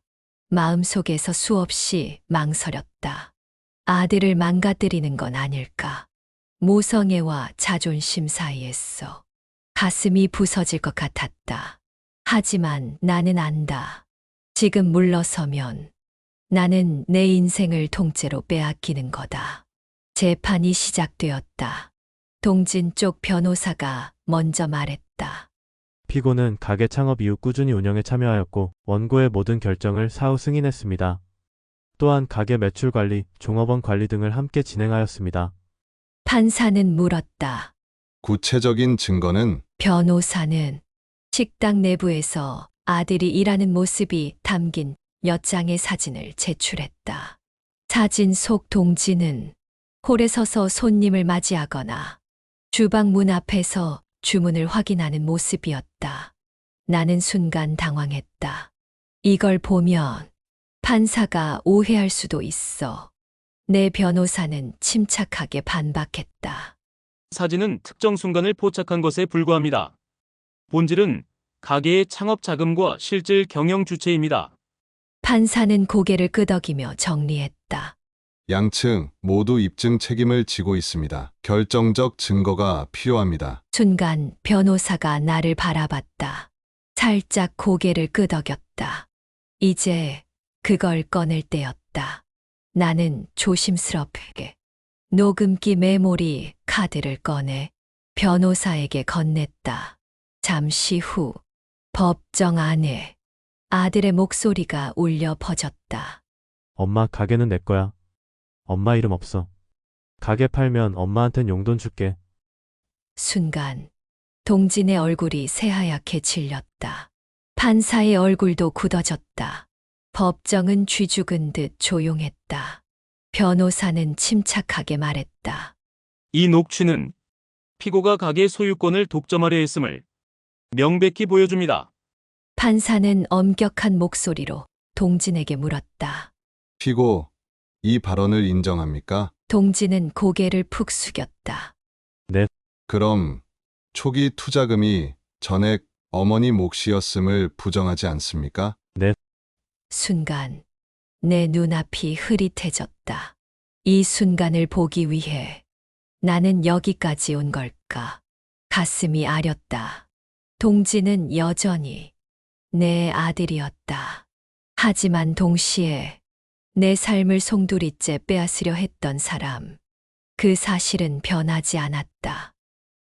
마음속에서 수없이 망설였다. 아들을 망가뜨리는 건 아닐까? 모성애와 자존심 사이에서 가슴이 부서질 것 같았다. 하지만 나는 안다. 지금 물러서면 나는 내 인생을 통째로 빼앗기는 거다. 재판이 시작되었다. 동진 쪽 변호사가 먼저 말했다. 피고는 가게 창업 이후 꾸준히 운영에 참여하였고 원고의 모든 결정을 사후 승인했습니다. 또한 가게 매출 관리, 종업원 관리 등을 함께 진행하였습니다. 판사는 물었다. 구체적인 증거는? 변호사는 식당 내부에서 아들이 일하는 모습이 담긴 몇 장의 사진을 제출했다. 사진 속 동진은 홀에 서서 손님을 맞이하거나 주방 문 앞에서 주문을 확인하는 모습이었다. 나는 순간 당황했다. 이걸 보면 판사가 오해할 수도 있어. 내 변호사는 침착하게 반박했다. 사진은 특정 순간을 포착한 것에 불과합니다. 본질은 가게의 창업 자금과 실질 경영 주체입니다. 판사는 고개를 끄덕이며 정리했다. 양측 모두 입증 책임을 지고 있습니다. 결정적 증거가 필요합니다. 순간 변호사가 나를 바라봤다. 살짝 고개를 끄덕였다. 이제 그걸 꺼낼 때였다. 나는 조심스럽게 녹음기 메모리 카드를 꺼내 변호사에게 건넸다. 잠시 후 법정 안에 아들의 목소리가 울려 퍼졌다. 엄마, 가게는 내 거야. 엄마 이름 없어. 가게 팔면 엄마한텐 용돈 줄게. 순간 동진의 얼굴이 새하얗게 질렸다. 판사의 얼굴도 굳어졌다. 법정은 쥐죽은 듯 조용했다. 변호사는 침착하게 말했다. 이 녹취는 피고가 가게 소유권을 독점하려 했음을 명백히 보여줍니다. 판사는 엄격한 목소리로 동진에게 물었다. 피고, 이 발언을 인정합니까? 동진은 고개를 푹 숙였다. 네. 그럼 초기 투자금이 전액 어머니 몫이었음을 부정하지 않습니까? 네. 순간 내 눈앞이 흐릿해졌다. 이 순간을 보기 위해 나는 여기까지 온 걸까? 가슴이 아렸다. 동진은 여전히 내 아들이었다. 하지만 동시에 내 삶을 송두리째 빼앗으려 했던 사람. 그 사실은 변하지 않았다.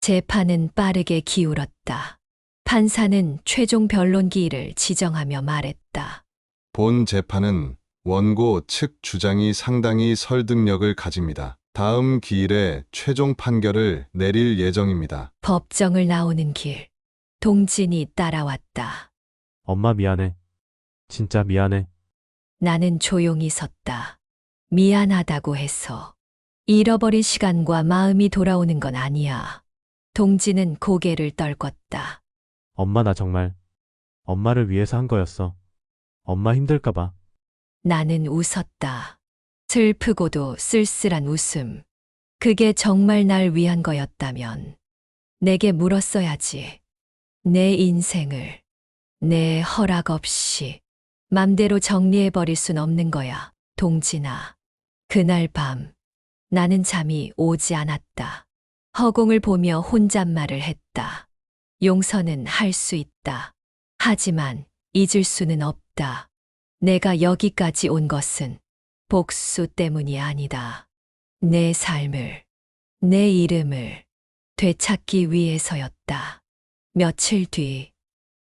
재판은 빠르게 기울었다. 판사는 최종 변론기일을 지정하며 말했다. 본 재판은 원고 측 주장이 상당히 설득력을 가집니다. 다음 기일에 최종 판결을 내릴 예정입니다. 법정을 나오는 길. 동진이 따라왔다. 엄마 미안해. 진짜 미안해. 나는 조용히 섰다. 미안하다고 해서 잃어버린 시간과 마음이 돌아오는 건 아니야. 동진은 고개를 떨궜다. 엄마, 나 정말 엄마를 위해서 한 거였어. 엄마 힘들까 봐. 나는 웃었다. 슬프고도 쓸쓸한 웃음. 그게 정말 날 위한 거였다면 내게 물었어야지. 내 인생을 내 허락 없이 맘대로 정리해버릴 순 없는 거야, 동진아. 그날 밤 나는 잠이 오지 않았다. 허공을 보며 혼잣말을 했다. 용서는 할 수 있다. 하지만 잊을 수는 없다. 내가 여기까지 온 것은 복수 때문이 아니다. 내 삶을, 내 이름을 되찾기 위해서였다. 며칠 뒤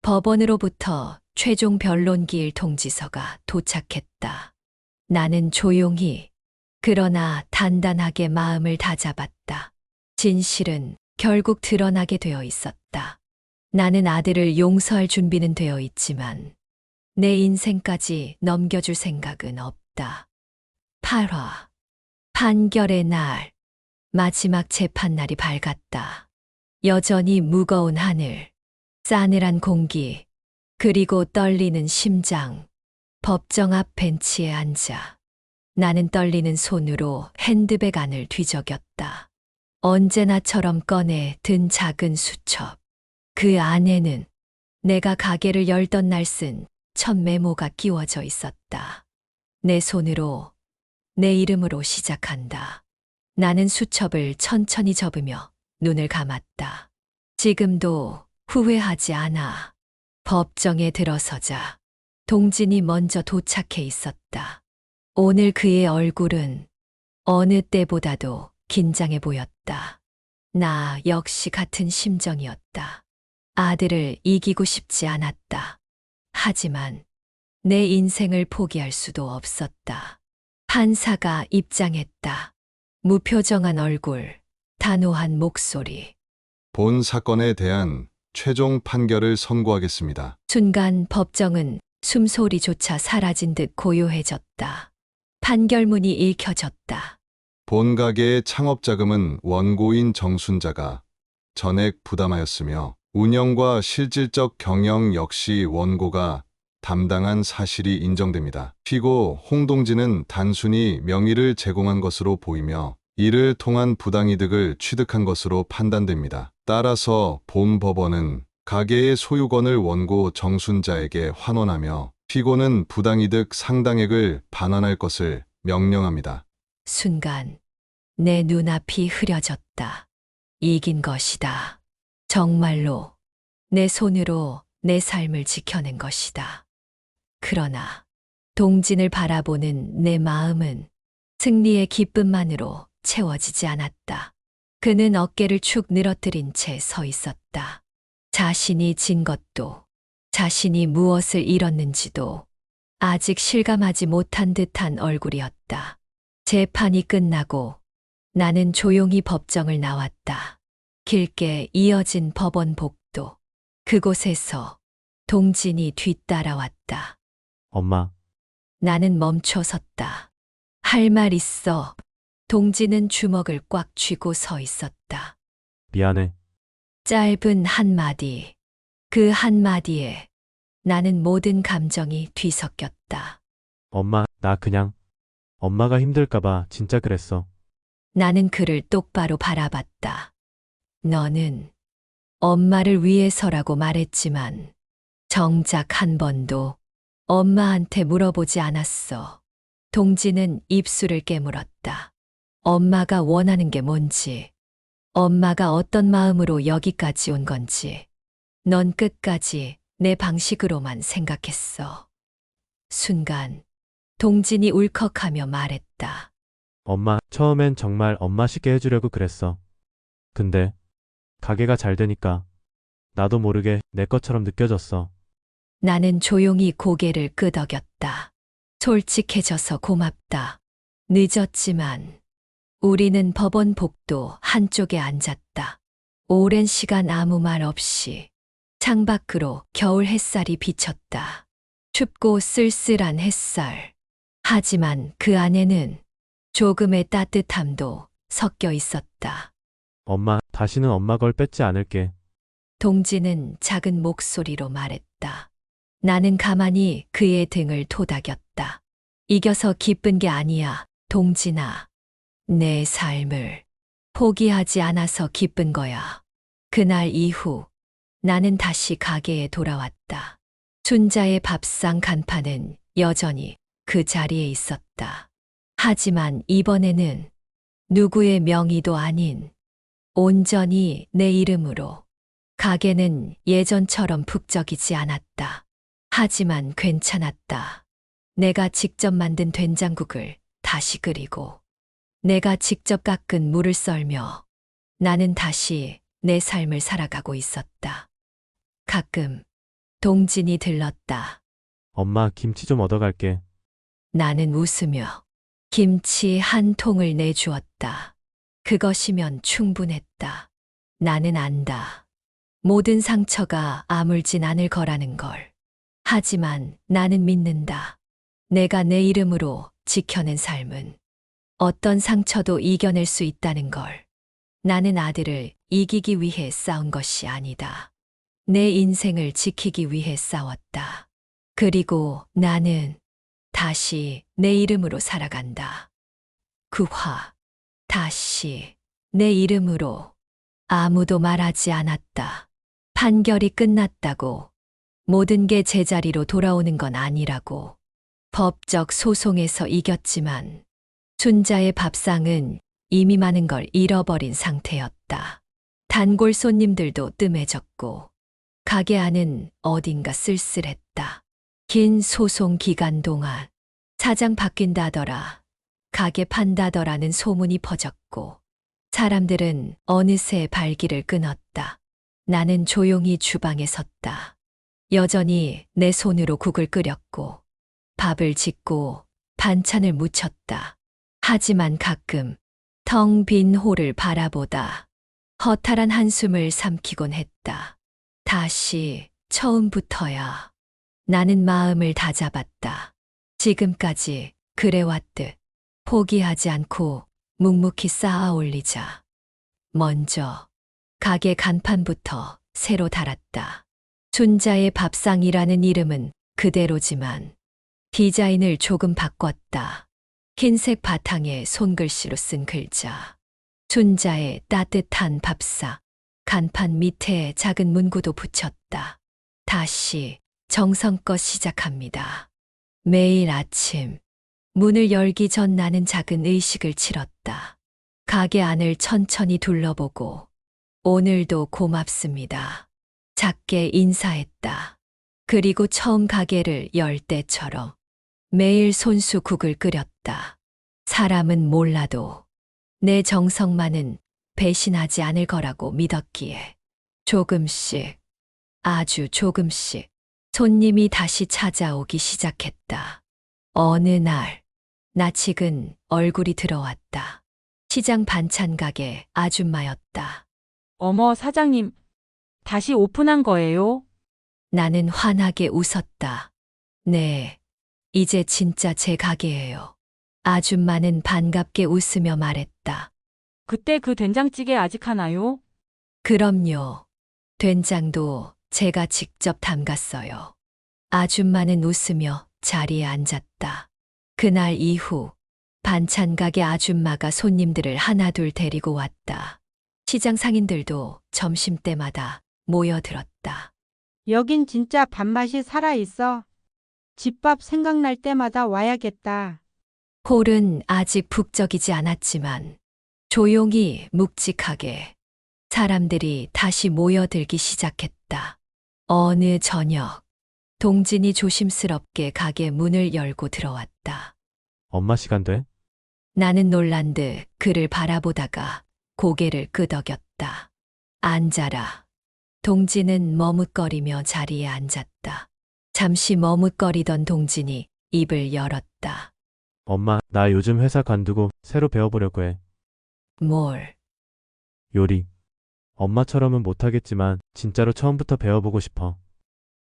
법원으로부터 최종 변론기일 통지서가 도착했다. 나는 조용히 그러나 단단하게 마음을 다잡았다. 진실은 결국 드러나게 되어 있었다. 나는 아들을 용서할 준비는 되어 있지만 내 인생까지 넘겨줄 생각은 없다. 8화 판결의 날, 마지막 재판날이 밝았다. 여전히 무거운 하늘, 싸늘한 공기, 그리고 떨리는 심장. 법정 앞 벤치에 앉아 나는 떨리는 손으로 핸드백 안을 뒤적였다. 언제나처럼 꺼내 든 작은 수첩. 그 안에는 내가 가게를 열던 날 쓴 첫 메모가 끼워져 있었다. 내 손으로, 내 이름으로 시작한다. 나는 수첩을 천천히 접으며 눈을 감았다. 지금도 후회하지 않아. 법정에 들어서자 동진이 먼저 도착해 있었다. 오늘 그의 얼굴은 어느 때보다도 긴장해 보였다. 나 역시 같은 심정이었다. 아들을 이기고 싶지 않았다. 하지만 내 인생을 포기할 수도 없었다. 판사가 입장했다. 무표정한 얼굴, 단호한 목소리. 본 사건에 대한 최종 판결을 선고하겠습니다. 순간 법정은 숨소리조차 사라진 듯 고요해졌다. 판결문이 읽혀졌다. 본 가게의 창업자금은 원고인 정순자가 전액 부담하였으며 운영과 실질적 경영 역시 원고가 담당한 사실이 인정됩니다. 피고 홍동진은 단순히 명의를 제공한 것으로 보이며 이를 통한 부당이득을 취득한 것으로 판단됩니다. 따라서 본 법원은 가게의 소유권을 원고 정순자에게 환원하며 피고는 부당이득 상당액을 반환할 것을 명령합니다. 순간 내 눈앞이 흐려졌다. 이긴 것이다. 정말로 내 손으로 내 삶을 지켜낸 것이다. 그러나 동진을 바라보는 내 마음은 승리의 기쁨만으로 채워지지 않았다. 그는 어깨를 축 늘어뜨린 채 서 있었다. 자신이 진 것도, 자신이 무엇을 잃었는지도 아직 실감하지 못한 듯한 얼굴이었다. 재판이 끝나고 나는 조용히 법정을 나왔다. 길게 이어진 법원 복도. 그곳에서 동진이 뒤따라왔다. 엄마, 나는 멈춰 섰다. 할 말 있어. 동진은 주먹을 꽉 쥐고 서 있었다. 미안해. 짧은 한마디. 그 한마디에 나는 모든 감정이 뒤섞였다. 엄마, 나 그냥 엄마가 힘들까봐 진짜 그랬어. 나는 그를 똑바로 바라봤다. 너는 엄마를 위해서라고 말했지만 정작 한 번도 엄마한테 물어보지 않았어. 동진은 입술을 깨물었다. 엄마가 원하는 게 뭔지, 엄마가 어떤 마음으로 여기까지 온 건지, 넌 끝까지 내 방식으로만 생각했어. 순간 동진이 울컥하며 말했다. 엄마, 처음엔 정말 엄마 쉽게 해주려고 그랬어. 근데 가게가 잘 되니까 나도 모르게 내 것처럼 느껴졌어. 나는 조용히 고개를 끄덕였다. 솔직해져서 고맙다. 늦었지만 우리는 법원 복도 한쪽에 앉았다. 오랜 시간 아무 말 없이 창밖으로 겨울 햇살이 비쳤다. 춥고 쓸쓸한 햇살. 하지만 그 안에는 조금의 따뜻함도 섞여 있었다. 엄마, 다시는 엄마 걸 뺏지 않을게. 동진은 작은 목소리로 말했다. 나는 가만히 그의 등을 토닥였다. 이겨서 기쁜 게 아니야, 동진아. 내 삶을 포기하지 않아서 기쁜 거야. 그날 이후 나는 다시 가게에 돌아왔다. 순자의 밥상 간판은 여전히 그 자리에 있었다. 하지만 이번에는 누구의 명의도 아닌 온전히 내 이름으로. 가게는 예전처럼 북적이지 않았다. 하지만 괜찮았다. 내가 직접 만든 된장국을 다시 끓이고 내가 직접 깎은 물을 썰며 나는 다시 내 삶을 살아가고 있었다. 가끔 동진이 들렀다. 엄마, 김치 좀 얻어갈게. 나는 웃으며 김치 한 통을 내주었다. 그것이면 충분했다. 나는 안다. 모든 상처가 아물진 않을 거라는 걸. 하지만 나는 믿는다. 내가 내 이름으로 지켜낸 삶은 어떤 상처도 이겨낼 수 있다는 걸. 나는 아들을 이기기 위해 싸운 것이 아니다. 내 인생을 지키기 위해 싸웠다. 그리고 나는 다시 내 이름으로 살아간다. 구화. 다시 내 이름으로. 아무도 말하지 않았다. 판결이 끝났다고. 모든 게 제자리로 돌아오는 건 아니라고. 법적 소송에서 이겼지만 순자의 밥상은 이미 많은 걸 잃어버린 상태였다. 단골 손님들도 뜸해졌고 가게 안은 어딘가 쓸쓸했다. 긴 소송 기간 동안 사장 바뀐다더라, 가게 판다더라는 소문이 퍼졌고 사람들은 어느새 발길을 끊었다. 나는 조용히 주방에 섰다. 여전히 내 손으로 국을 끓였고 밥을 짓고 반찬을 무쳤다. 하지만 가끔 텅 빈 홀을 바라보다 허탈한 한숨을 삼키곤 했다. 다시 처음부터야. 나는 마음을 다잡았다. 지금까지 그래왔듯 포기하지 않고 묵묵히 쌓아 올리자. 먼저 가게 간판부터 새로 달았다. 순자의 밥상이라는 이름은 그대로지만 디자인을 조금 바꿨다. 흰색 바탕에 손글씨로 쓴 글자. 순자의 따뜻한 밥상. 간판 밑에 작은 문구도 붙였다. 다시 정성껏 시작합니다. 매일 아침 문을 열기 전 나는 작은 의식을 치렀다. 가게 안을 천천히 둘러보고 오늘도 고맙습니다. 작게 인사했다. 그리고 처음 가게를 열 때처럼 매일 손수 국을 끓였다. 사람은 몰라도 내 정성만은 배신하지 않을 거라고 믿었기에 조금씩, 아주 조금씩 손님이 다시 찾아오기 시작했다. 어느 날 낯익은 얼굴이 들어왔다. 시장 반찬 가게 아줌마였다. 어머, 사장님, 다시 오픈한 거예요? 나는 환하게 웃었다. 네, 이제 진짜 제 가게예요. 아줌마는 반갑게 웃으며 말했다. 그때 그 된장찌개 아직 하나요? 그럼요. 된장도 제가 직접 담갔어요. 아줌마는 웃으며 자리에 앉았다. 그날 이후 반찬 가게 아줌마가 손님들을 하나둘 데리고 왔다. 시장 상인들도 점심때마다 모여들었다. 여긴 진짜 밥맛이 살아있어. 집밥 생각날 때마다 와야겠다. 홀은 아직 북적이지 않았지만 조용히 묵직하게 사람들이 다시 모여들기 시작했다. 어느 저녁 동진이 조심스럽게 가게 문을 열고 들어왔다. 엄마 시간 돼? 나는 놀란 듯 그를 바라보다가 고개를 끄덕였다. 앉아라. 동진은 머뭇거리며 자리에 앉았다. 잠시 머뭇거리던 동진이 입을 열었다. 엄마, 나 요즘 회사 관두고 새로 배워보려고 해. 뭘? 요리. 엄마처럼은 못하겠지만 진짜로 처음부터 배워보고 싶어.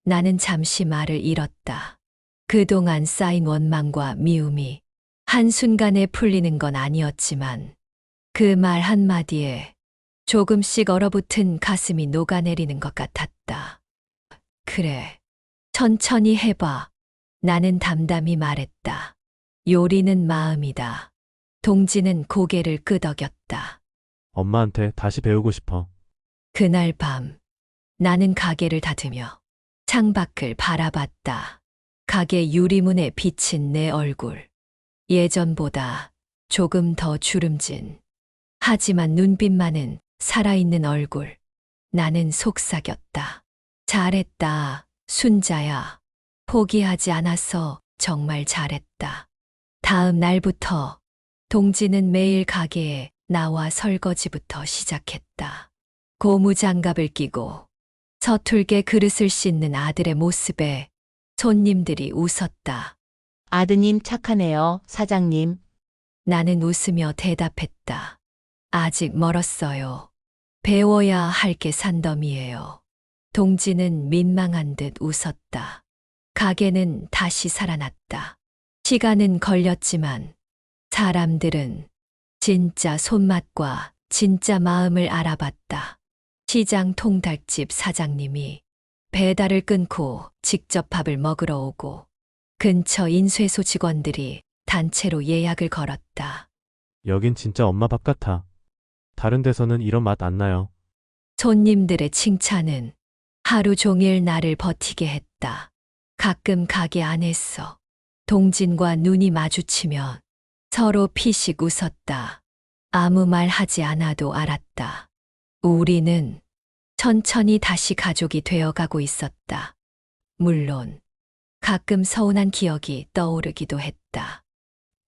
나는 잠시 말을 잃었다. 그동안 쌓인 원망과 미움이 한순간에 풀리는 건 아니었지만 그 말 한마디에 조금씩 얼어붙은 가슴이 녹아내리는 것 같았다. 그래, 천천히 해봐. 나는 담담히 말했다. 요리는 마음이다. 동진은 고개를 끄덕였다. 엄마한테 다시 배우고 싶어. 그날 밤 나는 가게를 닫으며 창밖을 바라봤다. 가게 유리문에 비친 내 얼굴. 예전보다 조금 더 주름진, 하지만 눈빛만은 살아있는 얼굴. 나는 속삭였다. 잘했다, 순자야. 포기하지 않아서 정말 잘했다. 다음 날부터 동지는 매일 가게에 나와 설거지부터 시작했다. 고무장갑을 끼고 서툴게 그릇을 씻는 아들의 모습에 손님들이 웃었다. 아드님 착하네요, 사장님. 나는 웃으며 대답했다. 아직 멀었어요. 배워야 할 게 산더미예요. 동지는 민망한 듯 웃었다. 가게는 다시 살아났다. 시간은 걸렸지만 사람들은 진짜 손맛과 진짜 마음을 알아봤다. 시장 통닭집 사장님이 배달을 끊고 직접 밥을 먹으러 오고 근처 인쇄소 직원들이 단체로 예약을 걸었다. 여긴 진짜 엄마 밥 같아. 다른 데서는 이런 맛 안 나요. 손님들의 칭찬은 하루 종일 나를 버티게 했다. 가끔 가게 안에서 동진과 눈이 마주치면 서로 피식 웃었다. 아무 말 하지 않아도 알았다. 우리는 천천히 다시 가족이 되어가고 있었다. 물론 가끔 서운한 기억이 떠오르기도 했다.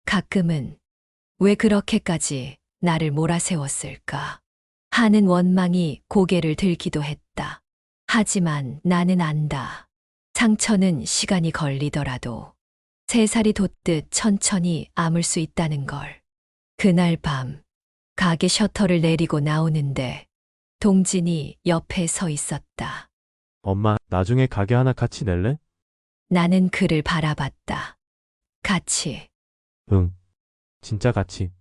가끔은 왜 그렇게까지 나를 몰아세웠을까 하는 원망이 고개를 들기도 했다. 하지만 나는 안다. 상처는 시간이 걸리더라도 새살이 돋듯 천천히 아물 수 있다는 걸. 그날 밤 가게 셔터를 내리고 나오는데 동진이 옆에 서 있었다. 엄마, 나중에 가게 하나 같이 낼래? 나는 그를 바라봤다. 같이. 응. 진짜 같이.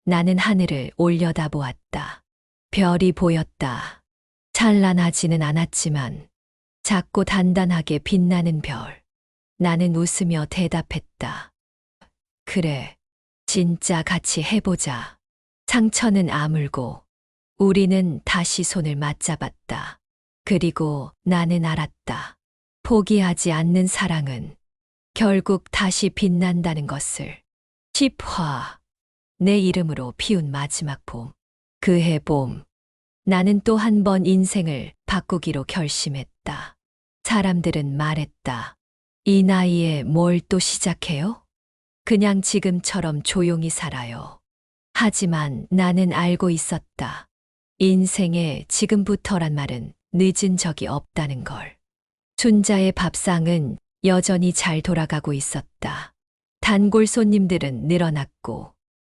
나는 하늘을 올려다보았다. 별이 보였다. 찬란하지는 않았지만 작고 단단하게 빛나는 별. 나는 웃으며 대답했다. 그래, 진짜 같이 해보자. 상처는 아물고 우리는 다시 손을 맞잡았다. 그리고 나는 알았다. 포기하지 않는 사랑은 결국 다시 빛난다는 것을. 10화. 내 이름으로 피운 마지막 봄. 그해 봄. 나는 또 한 번 인생을 바꾸기로 결심했다. 사람들은 말했다. 이 나이에 뭘 또 시작해요? 그냥 지금처럼 조용히 살아요. 하지만 나는 알고 있었다. 인생에 지금부터란 말은 늦은 적이 없다는 걸. 춘자의 밥상은 여전히 잘 돌아가고 있었다. 단골 손님들은 늘어났고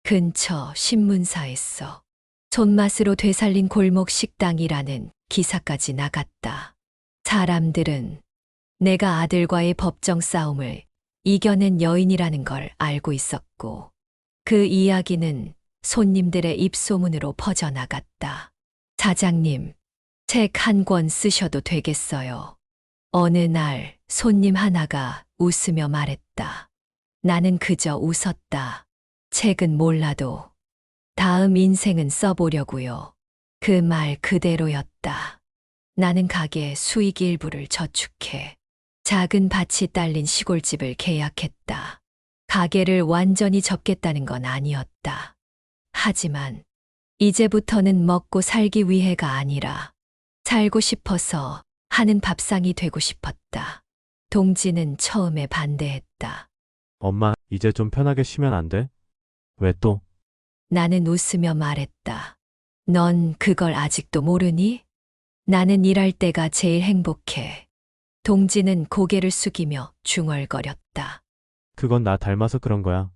근처 신문사에서 손맛으로 되살린 골목 식당이라는 기사까지 나갔다. 사람들은 내가 아들과의 법정 싸움을 이겨낸 여인이라는 걸 알고 있었고 그 이야기는 손님들의 입소문으로 퍼져나갔다. 사장님, 책 한 권 쓰셔도 되겠어요. 어느 날 손님 하나가 웃으며 말했다. 나는 그저 웃었다. 책은 몰라도 다음 인생은 써보려고요. 그 말 그대로였다. 나는 가게 수익 일부를 저축해 작은 밭이 딸린 시골집을 계약했다. 가게를 완전히 접겠다는 건 아니었다. 하지만 이제부터는 먹고 살기 위해가 아니라 살고 싶어서 하는 밥상이 되고 싶었다. 동지는 처음에 반대했다. 엄마, 이제 좀 편하게 쉬면 안 돼? 왜 또? 나는 웃으며 말했다. 넌 그걸 아직도 모르니? 나는 일할 때가 제일 행복해. 동지는 고개를 숙이며 중얼거렸다. 그건 나 닮아서 그런 거야.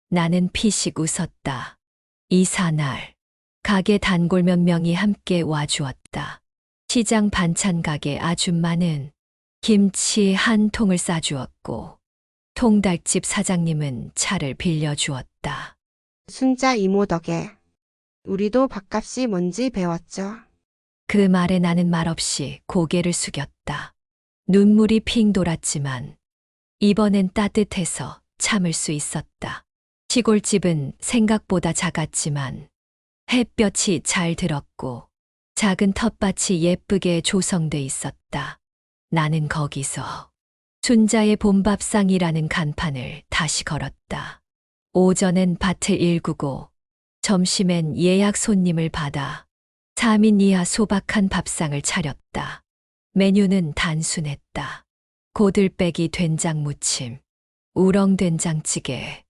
나는 피식 웃었다. 이사날, 가게 단골 몇 명이 함께 와주었다. 시장 반찬 가게 아줌마는 김치 한 통을 싸주었고 통닭집 사장님은 차를 빌려주었다. 순자 이모 덕에 우리도 밥값이 뭔지 배웠죠. 그 말에 나는 말없이 고개를 숙였다. 눈물이 핑 돌았지만 이번엔 따뜻해서 참을 수 있었다. 시골집은 생각보다 작았지만 햇볕이 잘 들었고 작은 텃밭이 예쁘게 조성돼 있었다. 나는 거기서 순자의 봄밥상이라는 간판을 다시 걸었다. 오전엔 밭을 일구고 점심엔 예약 손님을 받아 3인 이하 소박한 밥상을 차렸다. 메뉴는 단순했다. 고들빼기 된장 무침, 우렁 된장찌개,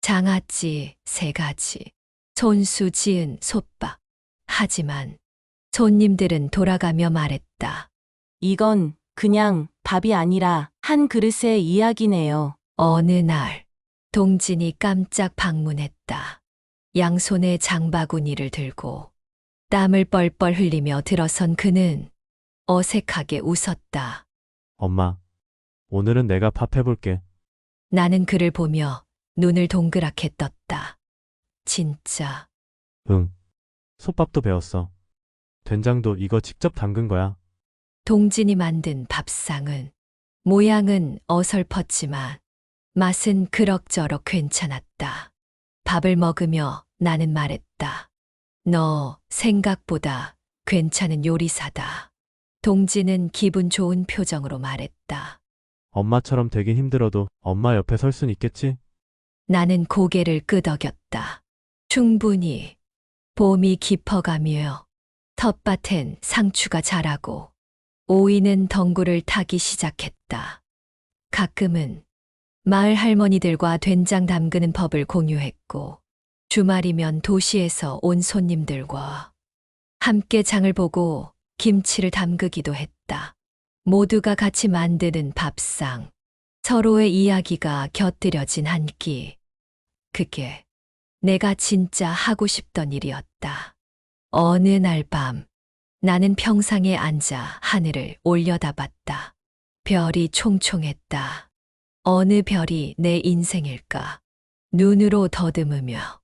장아찌 3가지, 손수 지은 솥밥. 하지만 손님들은 돌아가며 말했다. 이건 그냥 밥이 아니라 한 그릇의 이야기네요. 어느 날 동진이 깜짝 방문했다. 양손에 장바구니를 들고 땀을 뻘뻘 흘리며 들어선 그는 어색하게 웃었다. 엄마, 오늘은 내가 밥 해볼게. 나는 그를 보며 눈을 동그랗게 떴다. 진짜. 응. 솥밥도 배웠어. 된장도 이거 직접 담근 거야. 동진이 만든 밥상은 모양은 어설펐지만 맛은 그럭저럭 괜찮았다. 밥을 먹으며 나는 말했다. 너 생각보다 괜찮은 요리사다. 동진은 기분 좋은 표정으로 말했다. 엄마처럼 되긴 힘들어도 엄마 옆에 설 순 있겠지? 나는 고개를 끄덕였다. 충분히. 봄이 깊어가며 텃밭엔 상추가 자라고 오이는 덩굴을 타기 시작했다. 가끔은 마을 할머니들과 된장 담그는 법을 공유했고 주말이면 도시에서 온 손님들과 함께 장을 보고 김치를 담그기도 했다. 모두가 같이 만드는 밥상, 서로의 이야기가 곁들여진 한 끼. 그게 내가 진짜 하고 싶던 일이었다. 어느 날 밤, 나는 평상에 앉아 하늘을 올려다봤다. 별이 총총했다. 어느 별이 내 인생일까? 눈으로 더듬으며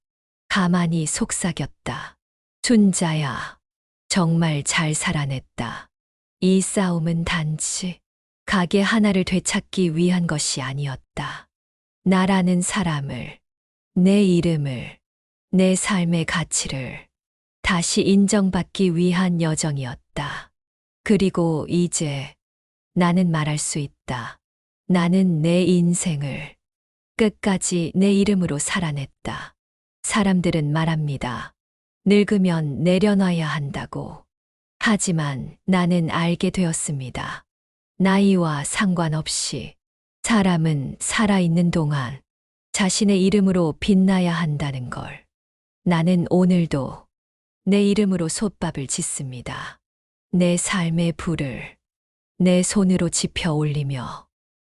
가만히 속삭였다. 순자야, 정말 잘 살아냈다. 이 싸움은 단지 가게 하나를 되찾기 위한 것이 아니었다. 나라는 사람을, 내 이름을, 내 삶의 가치를 다시 인정받기 위한 여정이었다. 그리고 이제 나는 말할 수 있다. 나는 내 인생을 끝까지 내 이름으로 살아냈다. 사람들은 말합니다. 늙으면 내려놔야 한다고. 하지만 나는 알게 되었습니다. 나이와 상관없이 사람은 살아있는 동안 자신의 이름으로 빛나야 한다는 걸. 나는 오늘도 내 이름으로 솥밥을 짓습니다. 내 삶의 불을 내 손으로 지펴 올리며